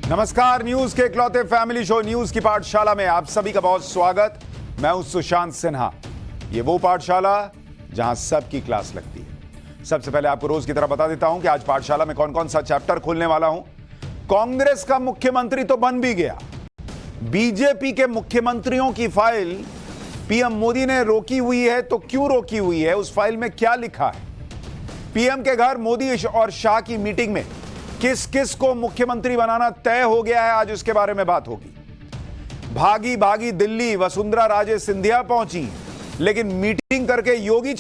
नमस्कार, न्यूज के इकलौते फैमिली शो न्यूज की पाठशाला में आप सभी का बहुत स्वागत। मैं हूं सुशांत सिन्हा। ये वो पाठशाला जहां सबकी क्लास लगती है। सबसे पहले आपको रोज की तरह बता देता हूं कि आज पाठशाला में कौन कौन सा चैप्टर खोलने वाला हूं। कांग्रेस का मुख्यमंत्री तो बन भी गया, बीजेपी के मुख्यमंत्रियों की फाइल पीएम मोदी ने रोकी हुई है। तो क्यों रोकी हुई है, उस फाइल में क्या लिखा है? पीएम के घर मोदी और शाह की मीटिंग में किस किस को मुख्यमंत्री बनाना तय हो गया है, आज उसके बारे में बात होगी। भागी भागी दिल्ली वसुंधरा राजे सिंधिया पहुंची, लेकिन मीटिंग करके योगी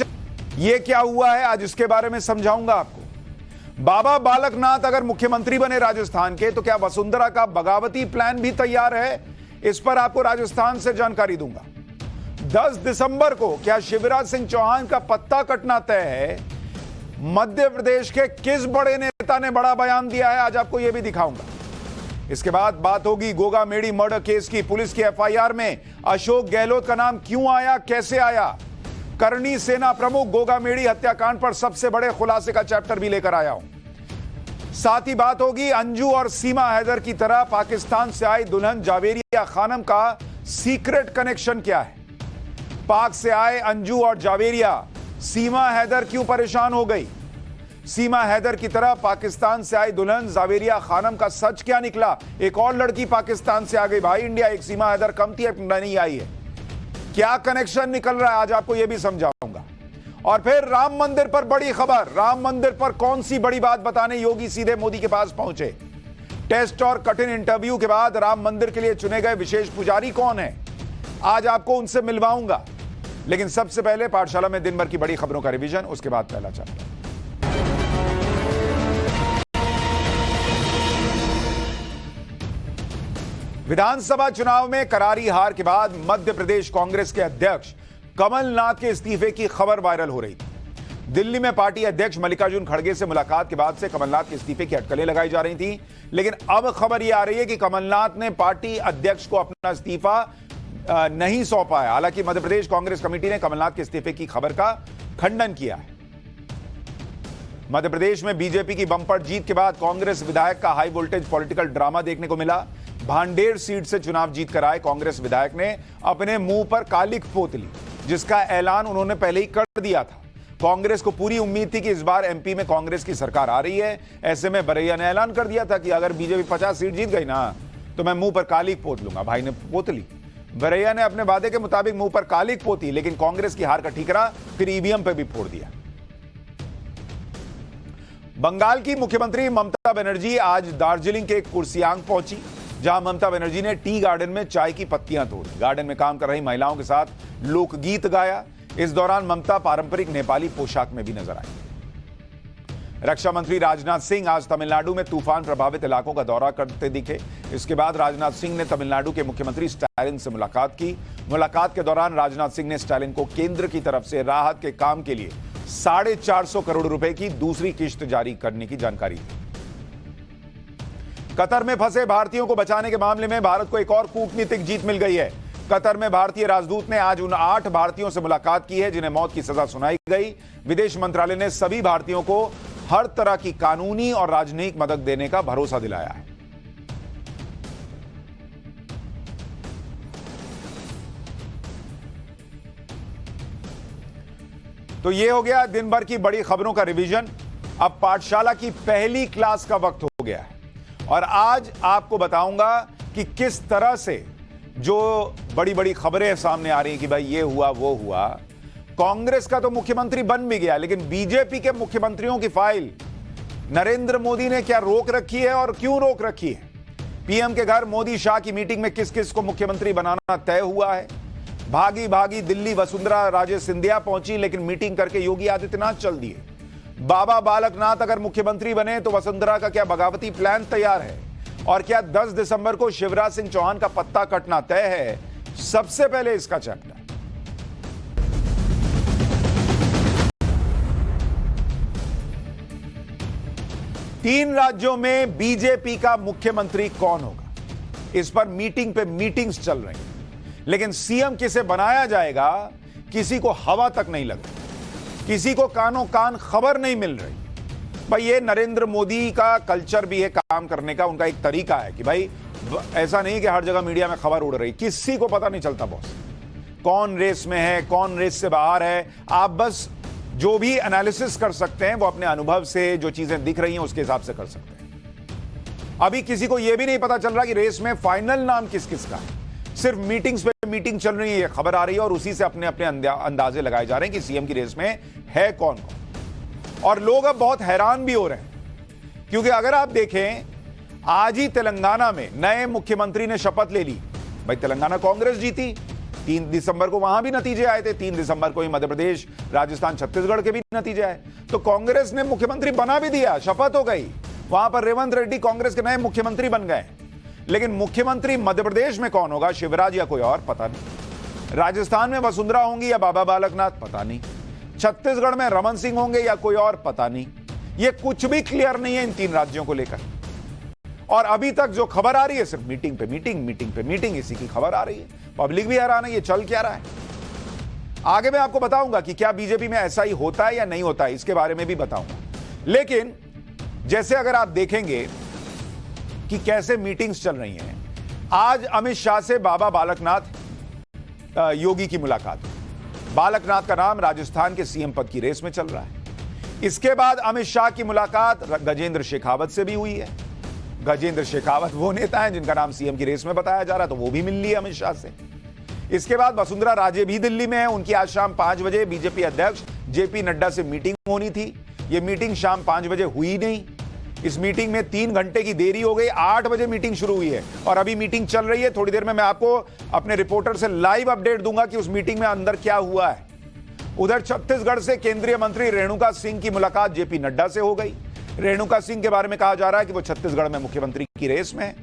ये क्या हुआ है, आज इसके बारे में समझाऊंगा आपको। बाबा बालकनाथ अगर मुख्यमंत्री बने राजस्थान के, तो क्या वसुंधरा का बगावती प्लान भी तैयार है? इस पर आपको राजस्थान से जानकारी दूंगा। 10 दिसंबर को क्या शिवराज सिंह चौहान का पत्ता कटना तय है? मध्य प्रदेश के किस बड़े नेता ने बड़ा बयान दिया है, आज आपको यह भी दिखाऊंगा। इसके बाद बात होगी गोगा मेडी मर्डर केस की। पुलिस की एफआईआर में अशोक गहलोत का नाम क्यों आया, कैसे आया? करणी सेना प्रमुख गोगा मेडी हत्याकांड पर सबसे बड़े खुलासे का चैप्टर भी लेकर आया हूं। साथ ही बात होगी अंजू और सीमा हैदर की तरह पाकिस्तान से आई दुल्हन जावेरिया खानम का सीक्रेट कनेक्शन क्या है? पाक से आए अंजू और जावेरिया, सीमा हैदर क्यों परेशान हो गई? सीमा हैदर की तरह पाकिस्तान से आई दुल्हन जावेरिया खानम का सच क्या निकला? एक और लड़की पाकिस्तान से आ गई भाई इंडिया, एक सीमा हैदर कम थी, नहीं आई है। क्या कनेक्शन निकल रहा है, आज आपको यह भी समझाऊंगा। और फिर राम मंदिर पर बड़ी खबर। राम मंदिर पर कौन सी बड़ी बात बताने योगी सीधे मोदी के पास पहुंचे? टेस्ट और कठिन इंटरव्यू के बाद राम मंदिर के लिए चुने गए विशेष पुजारी कौन है, आज आपको उनसे मिलवाऊंगा। लेकिन सबसे पहले पाठशाला में दिन भर की बड़ी खबरों का रिवीजन, उसके बाद पहला चैप्टर। विधानसभा चुनाव में करारी हार के बाद मध्य प्रदेश कांग्रेस के अध्यक्ष कमलनाथ के इस्तीफे की खबर वायरल हो रही थी। दिल्ली में पार्टी अध्यक्ष मल्लिकार्जुन खड़गे से मुलाकात के बाद से कमलनाथ के इस्तीफे की अटकलें लगाई जा रही थी। लेकिन अब खबर यह आ रही है कि कमलनाथ ने पार्टी अध्यक्ष को अपना इस्तीफा नहीं सौंपा है। हालांकि मध्य प्रदेश कांग्रेस कमेटी ने कमलनाथ के इस्तीफे की खबर का खंडन किया है। मध्य प्रदेश में बीजेपी की बम्पर जीत के बाद कांग्रेस विधायक का हाई वोल्टेज पॉलिटिकल ड्रामा देखने को मिला। भांडेर सीट से चुनाव जीतकर आए कांग्रेस विधायक ने अपने मुंह पर कालिख पोत ली, जिसका ऐलान उन्होंने पहले ही कर दिया था। कांग्रेस को पूरी उम्मीद थी कि इस बार एमपी में कांग्रेस की सरकार आ रही है। ऐसे में बरैया ने ऐलान कर दिया था कि अगर बीजेपी 50 सीट जीत गई ना, तो मैं मुंह पर कालिख पोत लूंगा। भाई ने पोत ली। बरैया ने अपने वादे के मुताबिक मुंह पर कालिख पोती, लेकिन कांग्रेस की हार का ठीकरा फिर ईवीएम पे भी फोड़ दिया। बंगाल की मुख्यमंत्री ममता बनर्जी आज दार्जिलिंग के एक कुर्सियांग पहुंची, जहां ममता बनर्जी ने टी गार्डन में चाय की पत्तियां तोड़ी। गार्डन में काम कर रही महिलाओं के साथ लोकगीत गाया। इस दौरान ममता पारंपरिक नेपाली पोशाक में भी नजर आई। रक्षा मंत्री राजनाथ सिंह आज तमिलनाडु में तूफान प्रभावित इलाकों का दौरा करते दिखे। इसके बाद राजनाथ सिंह ने तमिलनाडु के मुख्यमंत्री स्टालिन से मुलाकात की। मुलाकात के दौरान राजनाथ सिंह ने स्टालिन को केंद्र की तरफ से राहत के काम के लिए 450 करोड़ रुपए की दूसरी किश्त जारी करने की जानकारी दी। कतर में फंसे भारतीयों को बचाने के मामले में भारत को एक और कूटनीतिक जीत मिल गई है। कतर में भारतीय राजदूत ने आज उन 8 भारतीयों से मुलाकात की है जिन्हें मौत की सजा सुनाई गई। विदेश मंत्रालय ने सभी भारतीयों को हर तरह की कानूनी और राजनयिक मदद देने का भरोसा दिलाया है। तो यह हो गया दिन भर की बड़ी खबरों का रिवीजन। अब पाठशाला की पहली क्लास का वक्त हो गया है और आज आपको बताऊंगा कि किस तरह से जो बड़ी बड़ी खबरें सामने आ रही हैं कि भाई ये हुआ वो हुआ। कांग्रेस का तो मुख्यमंत्री बन भी गया, लेकिन बीजेपी के मुख्यमंत्रियों की फाइल नरेंद्र मोदी ने क्या रोक रखी है और क्यों रोक रखी है? पीएम के घर मोदी शाह की मीटिंग में किस किस को मुख्यमंत्री बनाना तय हुआ है? भागी भागी दिल्ली वसुंधरा राजे सिंधिया पहुंची, लेकिन मीटिंग करके योगी आदित्यनाथ चल दिए। बाबा बालकनाथ अगर मुख्यमंत्री बने तो वसुंधरा का क्या बगावती प्लान तैयार है? और क्या 10 दिसंबर को शिवराज सिंह चौहान का पत्ता कटना तय है? सबसे पहले इसका चैप्टर। तीन राज्यों में बीजेपी का मुख्यमंत्री कौन होगा, इस पर मीटिंग पे मीटिंग्स चल रही हैं, लेकिन सीएम किसे बनाया जाएगा किसी को हवा तक नहीं लग रही, किसी को कानों कान खबर नहीं मिल रही। भाई ये नरेंद्र मोदी का कल्चर भी है काम करने का, उनका एक तरीका है कि भाई ऐसा नहीं कि हर जगह मीडिया में खबर उड़ रही, किसी को पता नहीं चलता बॉस कौन रेस में है, कौन रेस से बाहर है। आप बस जो भी एनालिसिस कर सकते हैं वो अपने अनुभव से, जो चीजें दिख रही हैं उसके हिसाब से कर सकते हैं। अभी किसी को यह भी नहीं पता चल रहा कि रेस में फाइनल नाम किस किस का है। सिर्फ मीटिंग्स पे मीटिंग चल रही है, ये खबर आ रही है और उसी से अपने अपने अंदाजे लगाए जा रहे हैं कि सीएम की रेस में है कौन कौन। और लोग अब बहुत हैरान भी हो रहे हैं क्योंकि अगर आप देखें आज ही तेलंगाना में नए मुख्यमंत्री ने शपथ ले ली। भाई तेलंगाना कांग्रेस जीती, 3 दिसंबर को वहां भी नतीजे आए थे, 3 दिसंबर को ही मध्य प्रदेश, राजस्थान, छत्तीसगढ़ के भी नतीजे आए। तो कांग्रेस ने मुख्यमंत्री बना भी दिया, शपथ हो गई, वहां पर रेवंत रेड्डी कांग्रेस के नए मुख्यमंत्री बन गए। लेकिन मुख्यमंत्री मध्य प्रदेश में कौन होगा, शिवराज या कोई और, पता नहीं। राजस्थान में वसुंधरा होंगी या बाबा बालकनाथ, पता नहीं। छत्तीसगढ़ में रमन सिंह होंगे या कोई और, पता नहीं। यह कुछ भी क्लियर नहीं है इन 3 राज्यों को लेकर। और अभी तक जो खबर आ रही है सिर्फ मीटिंग पे मीटिंग, मीटिंग पे मीटिंग, इसी की खबर आ रही है। पब्लिक भी हैरान है, ये चल क्या रहा है। आगे मैं आपको बताऊंगा कि क्या बीजेपी में ऐसा ही होता है या नहीं होता है, इसके बारे में भी बताऊंगा। लेकिन जैसे अगर आप देखेंगे कि कैसे मीटिंग्स चल रही हैं, आज अमित शाह से बाबा बालकनाथ योगी की मुलाकात। बालकनाथ का नाम राजस्थान के सीएम पद की रेस में चल रहा है। इसके बाद अमित शाह की मुलाकात गजेंद्र शेखावत से भी हुई है। गजेंद्र शेखावत वो नेता हैं जिनका नाम सीएम की रेस में बताया जा रहा है, तो वो भी मिल ली अमित शाह से। इसके बाद वसुंधरा राजे भी दिल्ली में है, उनकी आज शाम 5 बजे बीजेपी अध्यक्ष जेपी नड्डा से मीटिंग होनी थी। ये मीटिंग शाम 5 बजे हुई नहीं। इस मीटिंग में 3 घंटे की देरी हो गई, 8 बजे मीटिंग शुरू हुई है और अभी मीटिंग चल रही है। थोड़ी देर में मैं आपको अपने रिपोर्टर से लाइव अपडेट दूंगा कि उस मीटिंग में अंदर क्या हुआ है। उधर छत्तीसगढ़ से केंद्रीय मंत्री रेणुका सिंह की मुलाकात जेपी नड्डा से हो गई। रेणुका सिंह के बारे में कहा जा रहा है कि वो छत्तीसगढ़ में मुख्यमंत्री की रेस में है।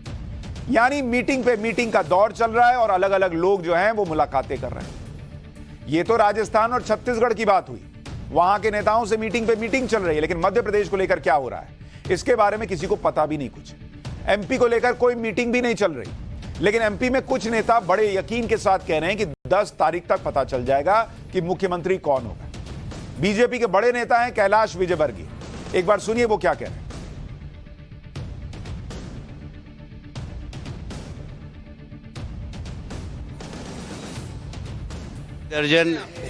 यानी मीटिंग पे मीटिंग का दौर चल रहा है और अलग अलग लोग जो हैं वो मुलाकातें कर रहे हैं। ये तो राजस्थान और छत्तीसगढ़ की बात हुई, वहां के नेताओं से मीटिंग पे मीटिंग चल रही है। लेकिन मध्य प्रदेश को लेकर क्या हो रहा है इसके बारे में किसी को पता भी नहीं कुछ। एमपी को लेकर कोई मीटिंग भी नहीं चल रही, लेकिन एमपी में कुछ नेता बड़े यकीन के साथ कह रहे हैं कि 10 तारीख तक पता चल जाएगा कि मुख्यमंत्री कौन होगा। बीजेपी के बड़े नेता हैं कैलाश विजयवर्गीय, एक बार सुनिए वो क्या कह रहे हैं।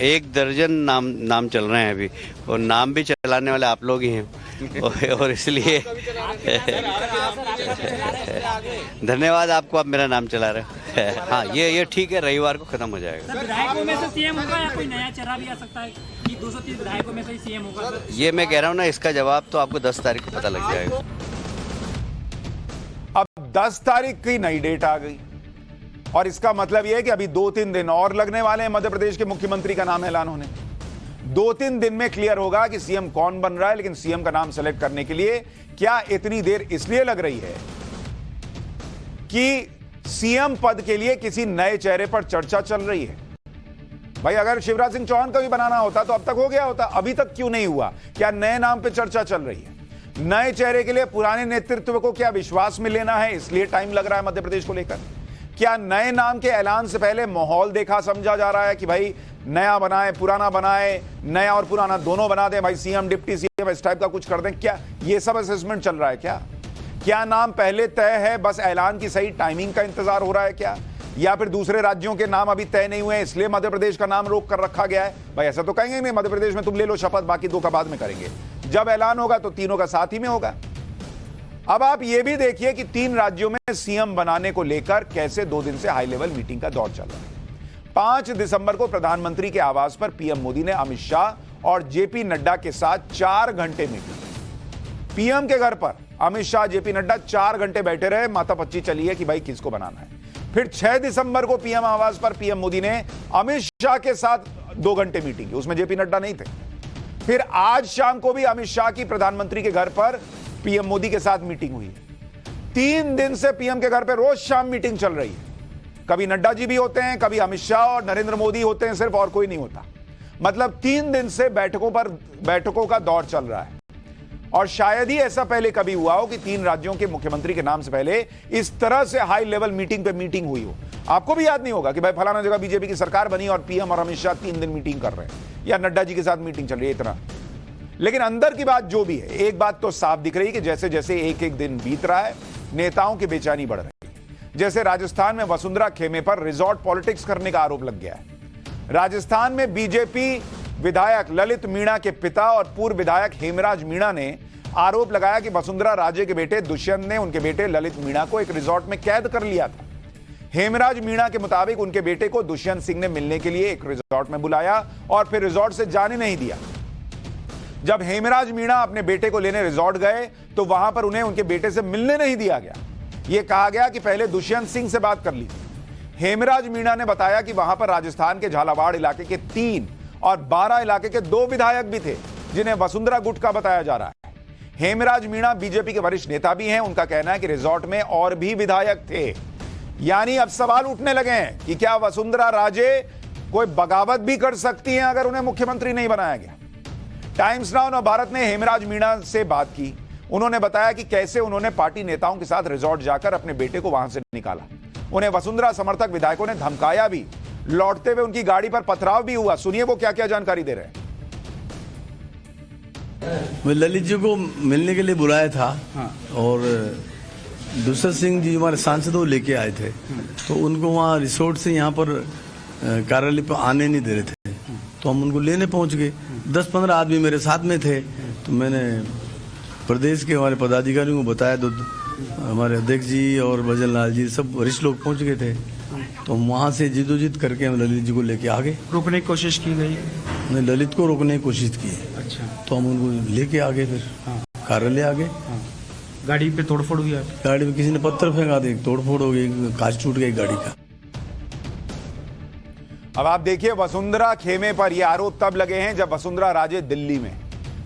एक दर्जन नाम चल रहे हैं अभी, और नाम भी चलाने वाले आप लोग ही हैं और इसलिए धन्यवाद आपको, आप मेरा नाम चला रहे हैं। हाँ, ये ठीक है, रविवार को खत्म हो जाएगा। विधायकों में से सीएम होगा या कोई नया चेहरा भी आ सकता है कि 230 विधायकों में से ही सीएम होगा? ये मैं कह रहा हूँ ना, इसका जवाब तो आपको 10 तारीख को पता लग जाएगा। अब 10 तारीख की नई डेट आ गई और इसका मतलब यह है कि अभी 2-3 दिन और लगने वाले हैं मध्य प्रदेश के मुख्यमंत्री का नाम ऐलान होने। 2-3 दिन में क्लियर होगा कि सीएम कौन बन रहा है। लेकिन सीएम का नाम सेलेक्ट करने के लिए क्या इतनी देर इसलिए लग रही है कि सीएम पद के लिए किसी नए चेहरे पर चर्चा चल रही है। भाई अगर शिवराज सिंह चौहान का भी बनाना होता तो अब तक हो गया होता, अभी तक क्यों नहीं हुआ? क्या नए नाम पे चर्चा चल रही है? नए चेहरे के लिए पुराने नेतृत्व को क्या विश्वास में लेना है, इसलिए टाइम लग रहा है मध्य प्रदेश को लेकर? क्या नए नाम के ऐलान से पहले माहौल देखा समझा जा रहा है कि भाई नया बनाए, पुराना बनाए, नया और पुराना दोनों बना दें, भाई सीएम डिप्टी सीएम इस टाइप का कुछ कर दें? क्या ये सब असेसमेंट चल रहा है? क्या नाम पहले तय है, बस ऐलान की सही टाइमिंग का इंतजार हो रहा है क्या? या फिर दूसरे राज्यों के नाम अभी तय नहीं हुए इसलिए मध्य प्रदेश का नाम रोक कर रखा गया है? भाई ऐसा तो कहेंगे नहीं, मध्य प्रदेश में तुम ले लो शपथ, बाकी 2 का बाद में करेंगे। जब ऐलान होगा तो तीनों का साथ ही में होगा। अब आप यह भी देखिए कि 3 राज्यों में सीएम बनाने को लेकर कैसे 2 दिन से हाई लेवल मीटिंग का दौर चल रहा है। 5 दिसंबर को प्रधानमंत्री के आवास पर पीएम मोदी ने अमित शाह और जेपी नड्डा के साथ 4 घंटे मीटिंग। पीएम के घर पर अमित शाह, जेपी नड्डा 4 घंटे बैठे रहे, माथापच्ची चली है कि भाई किसको बनाना है। फिर 6 दिसंबर को पीएम आवास पर पीएम मोदी ने अमित शाह के साथ 2 घंटे मीटिंग की, उसमें जेपी नड्डा नहीं थे। फिर आज शाम को भी अमित शाह की प्रधानमंत्री के घर पर पीएम मोदी के साथ मीटिंग हुई है। 3 दिन से पीएम के घर पर रोज शाम मीटिंग चल रही है। कभी नड्डा जी भी होते हैं, कभी अमित शाह और नरेंद्र मोदी होते हैं सिर्फ, और कोई नहीं होता। मतलब 3 दिन से बैठकों का दौर चल रहा है। और शायद ही ऐसा पहले कभी हुआ हो कि 3 राज्यों के मुख्यमंत्री के नाम से पहले इस तरह से हाई लेवल मीटिंग पे मीटिंग हुई हो। आपको भी याद नहीं होगा कि भाई फलाना जगह बीजेपी की सरकार बनी और पीएम और अमित शाह 3 दिन मीटिंग कर रहे हैं, या नड्डा जी के साथ मीटिंग चल रही है। इतना लेकिन अंदर की बात जो भी है, एक बात तो साफ दिख रही है कि जैसे जैसे एक एक दिन बीत रहा है, नेताओं की बेचैनी बढ़ रही है। जैसे राजस्थान में वसुंधरा खेमे पर रिजॉर्ट पॉलिटिक्स करने का आरोप लग गया है। राजस्थान में बीजेपी विधायक ललित मीणा के पिता और पूर्व विधायक हेमराज मीणा ने आरोप लगाया कि वसुंधरा राजे के बेटे दुष्यंत ने उनके बेटे ललित मीणा को एक रिजॉर्ट में कैद कर लिया था। हेमराज मीणा के मुताबिक उनके बेटे को दुष्यंत सिंह ने मिलने के लिए एक रिजॉर्ट में बुलाया और फिर रिजॉर्ट से जाने नहीं दिया। जब हेमराज मीणा अपने बेटे को लेने रिजॉर्ट गए तो वहां पर उन्हें उनके बेटे से मिलने नहीं दिया गया। यह कहा गया कि पहले दुष्यंत सिंह से बात कर ली थी। हेमराज मीणा ने बताया कि वहां पर राजस्थान के झालावाड़ इलाके के 3 और 12 इलाके के 2 विधायक भी थे जिन्हें वसुंधरा गुट का बताया जा रहा है। हेमराज मीणा बीजेपी के वरिष्ठ नेता भी हैं। उनका कहना है कि रिजॉर्ट में और भी विधायक थे। यानी अब सवाल उठने लगे हैं कि क्या वसुंधरा राजे कोई बगावत भी कर सकती हैं अगर उन्हें मुख्यमंत्री नहीं बनाया गया। टाइम्स नाउ भारत ने हेमराज मीणा से बात की। उन्होंने बताया कि कैसे उन्होंने पार्टी नेताओं के साथ रिजॉर्ट जाकर अपने बेटे को वहां से निकाला। उन्हें वसुंधरा समर्थक विधायकों ने धमकाया भी। लौटते हुए उनकी गाड़ी पर पथराव भी हुआ। सुनिए वो क्या क्या जानकारी दे रहे हैं। मैं ललित जी को मिलने के लिए बुलाया था। हाँ। और दुष्यंत सिंह जी हमारे सांसद वो लेके आए थे। तो उनको वहाँ रिसोर्ट से यहाँ पर कार्यालय पर आने नहीं दे रहे थे। तो हम उनको लेने पहुँच गए। 10-15 आदमी मेरे साथ में थे। तो मैंने प्रदेश के हमारे पदाधिकारियों को बताया। तो हमारे अध्यक्ष जी और भजन लाल जी सब वरिष्ठ लोग पहुँच गए थे। तो वहाँ से जिदोजिद करके हम ललित जी को लेके आ गए। रोकने की कोशिश की गई? हमने ललित को रोकने की कोशिश की। अच्छा। तो हम उनको लेके आ गए। फिर कार्यालय आ गए। गाड़ी पे तोड़फोड़ हुई? गाड़ी में किसी ने पत्थर फेंका दिया, तोड़फोड़ हो गई, कांच टूट गई गाड़ी का। अब आप देखिए वसुंधरा खेमे पर यह आरोप तब लगे हैं जब वसुंधरा राजे दिल्ली में।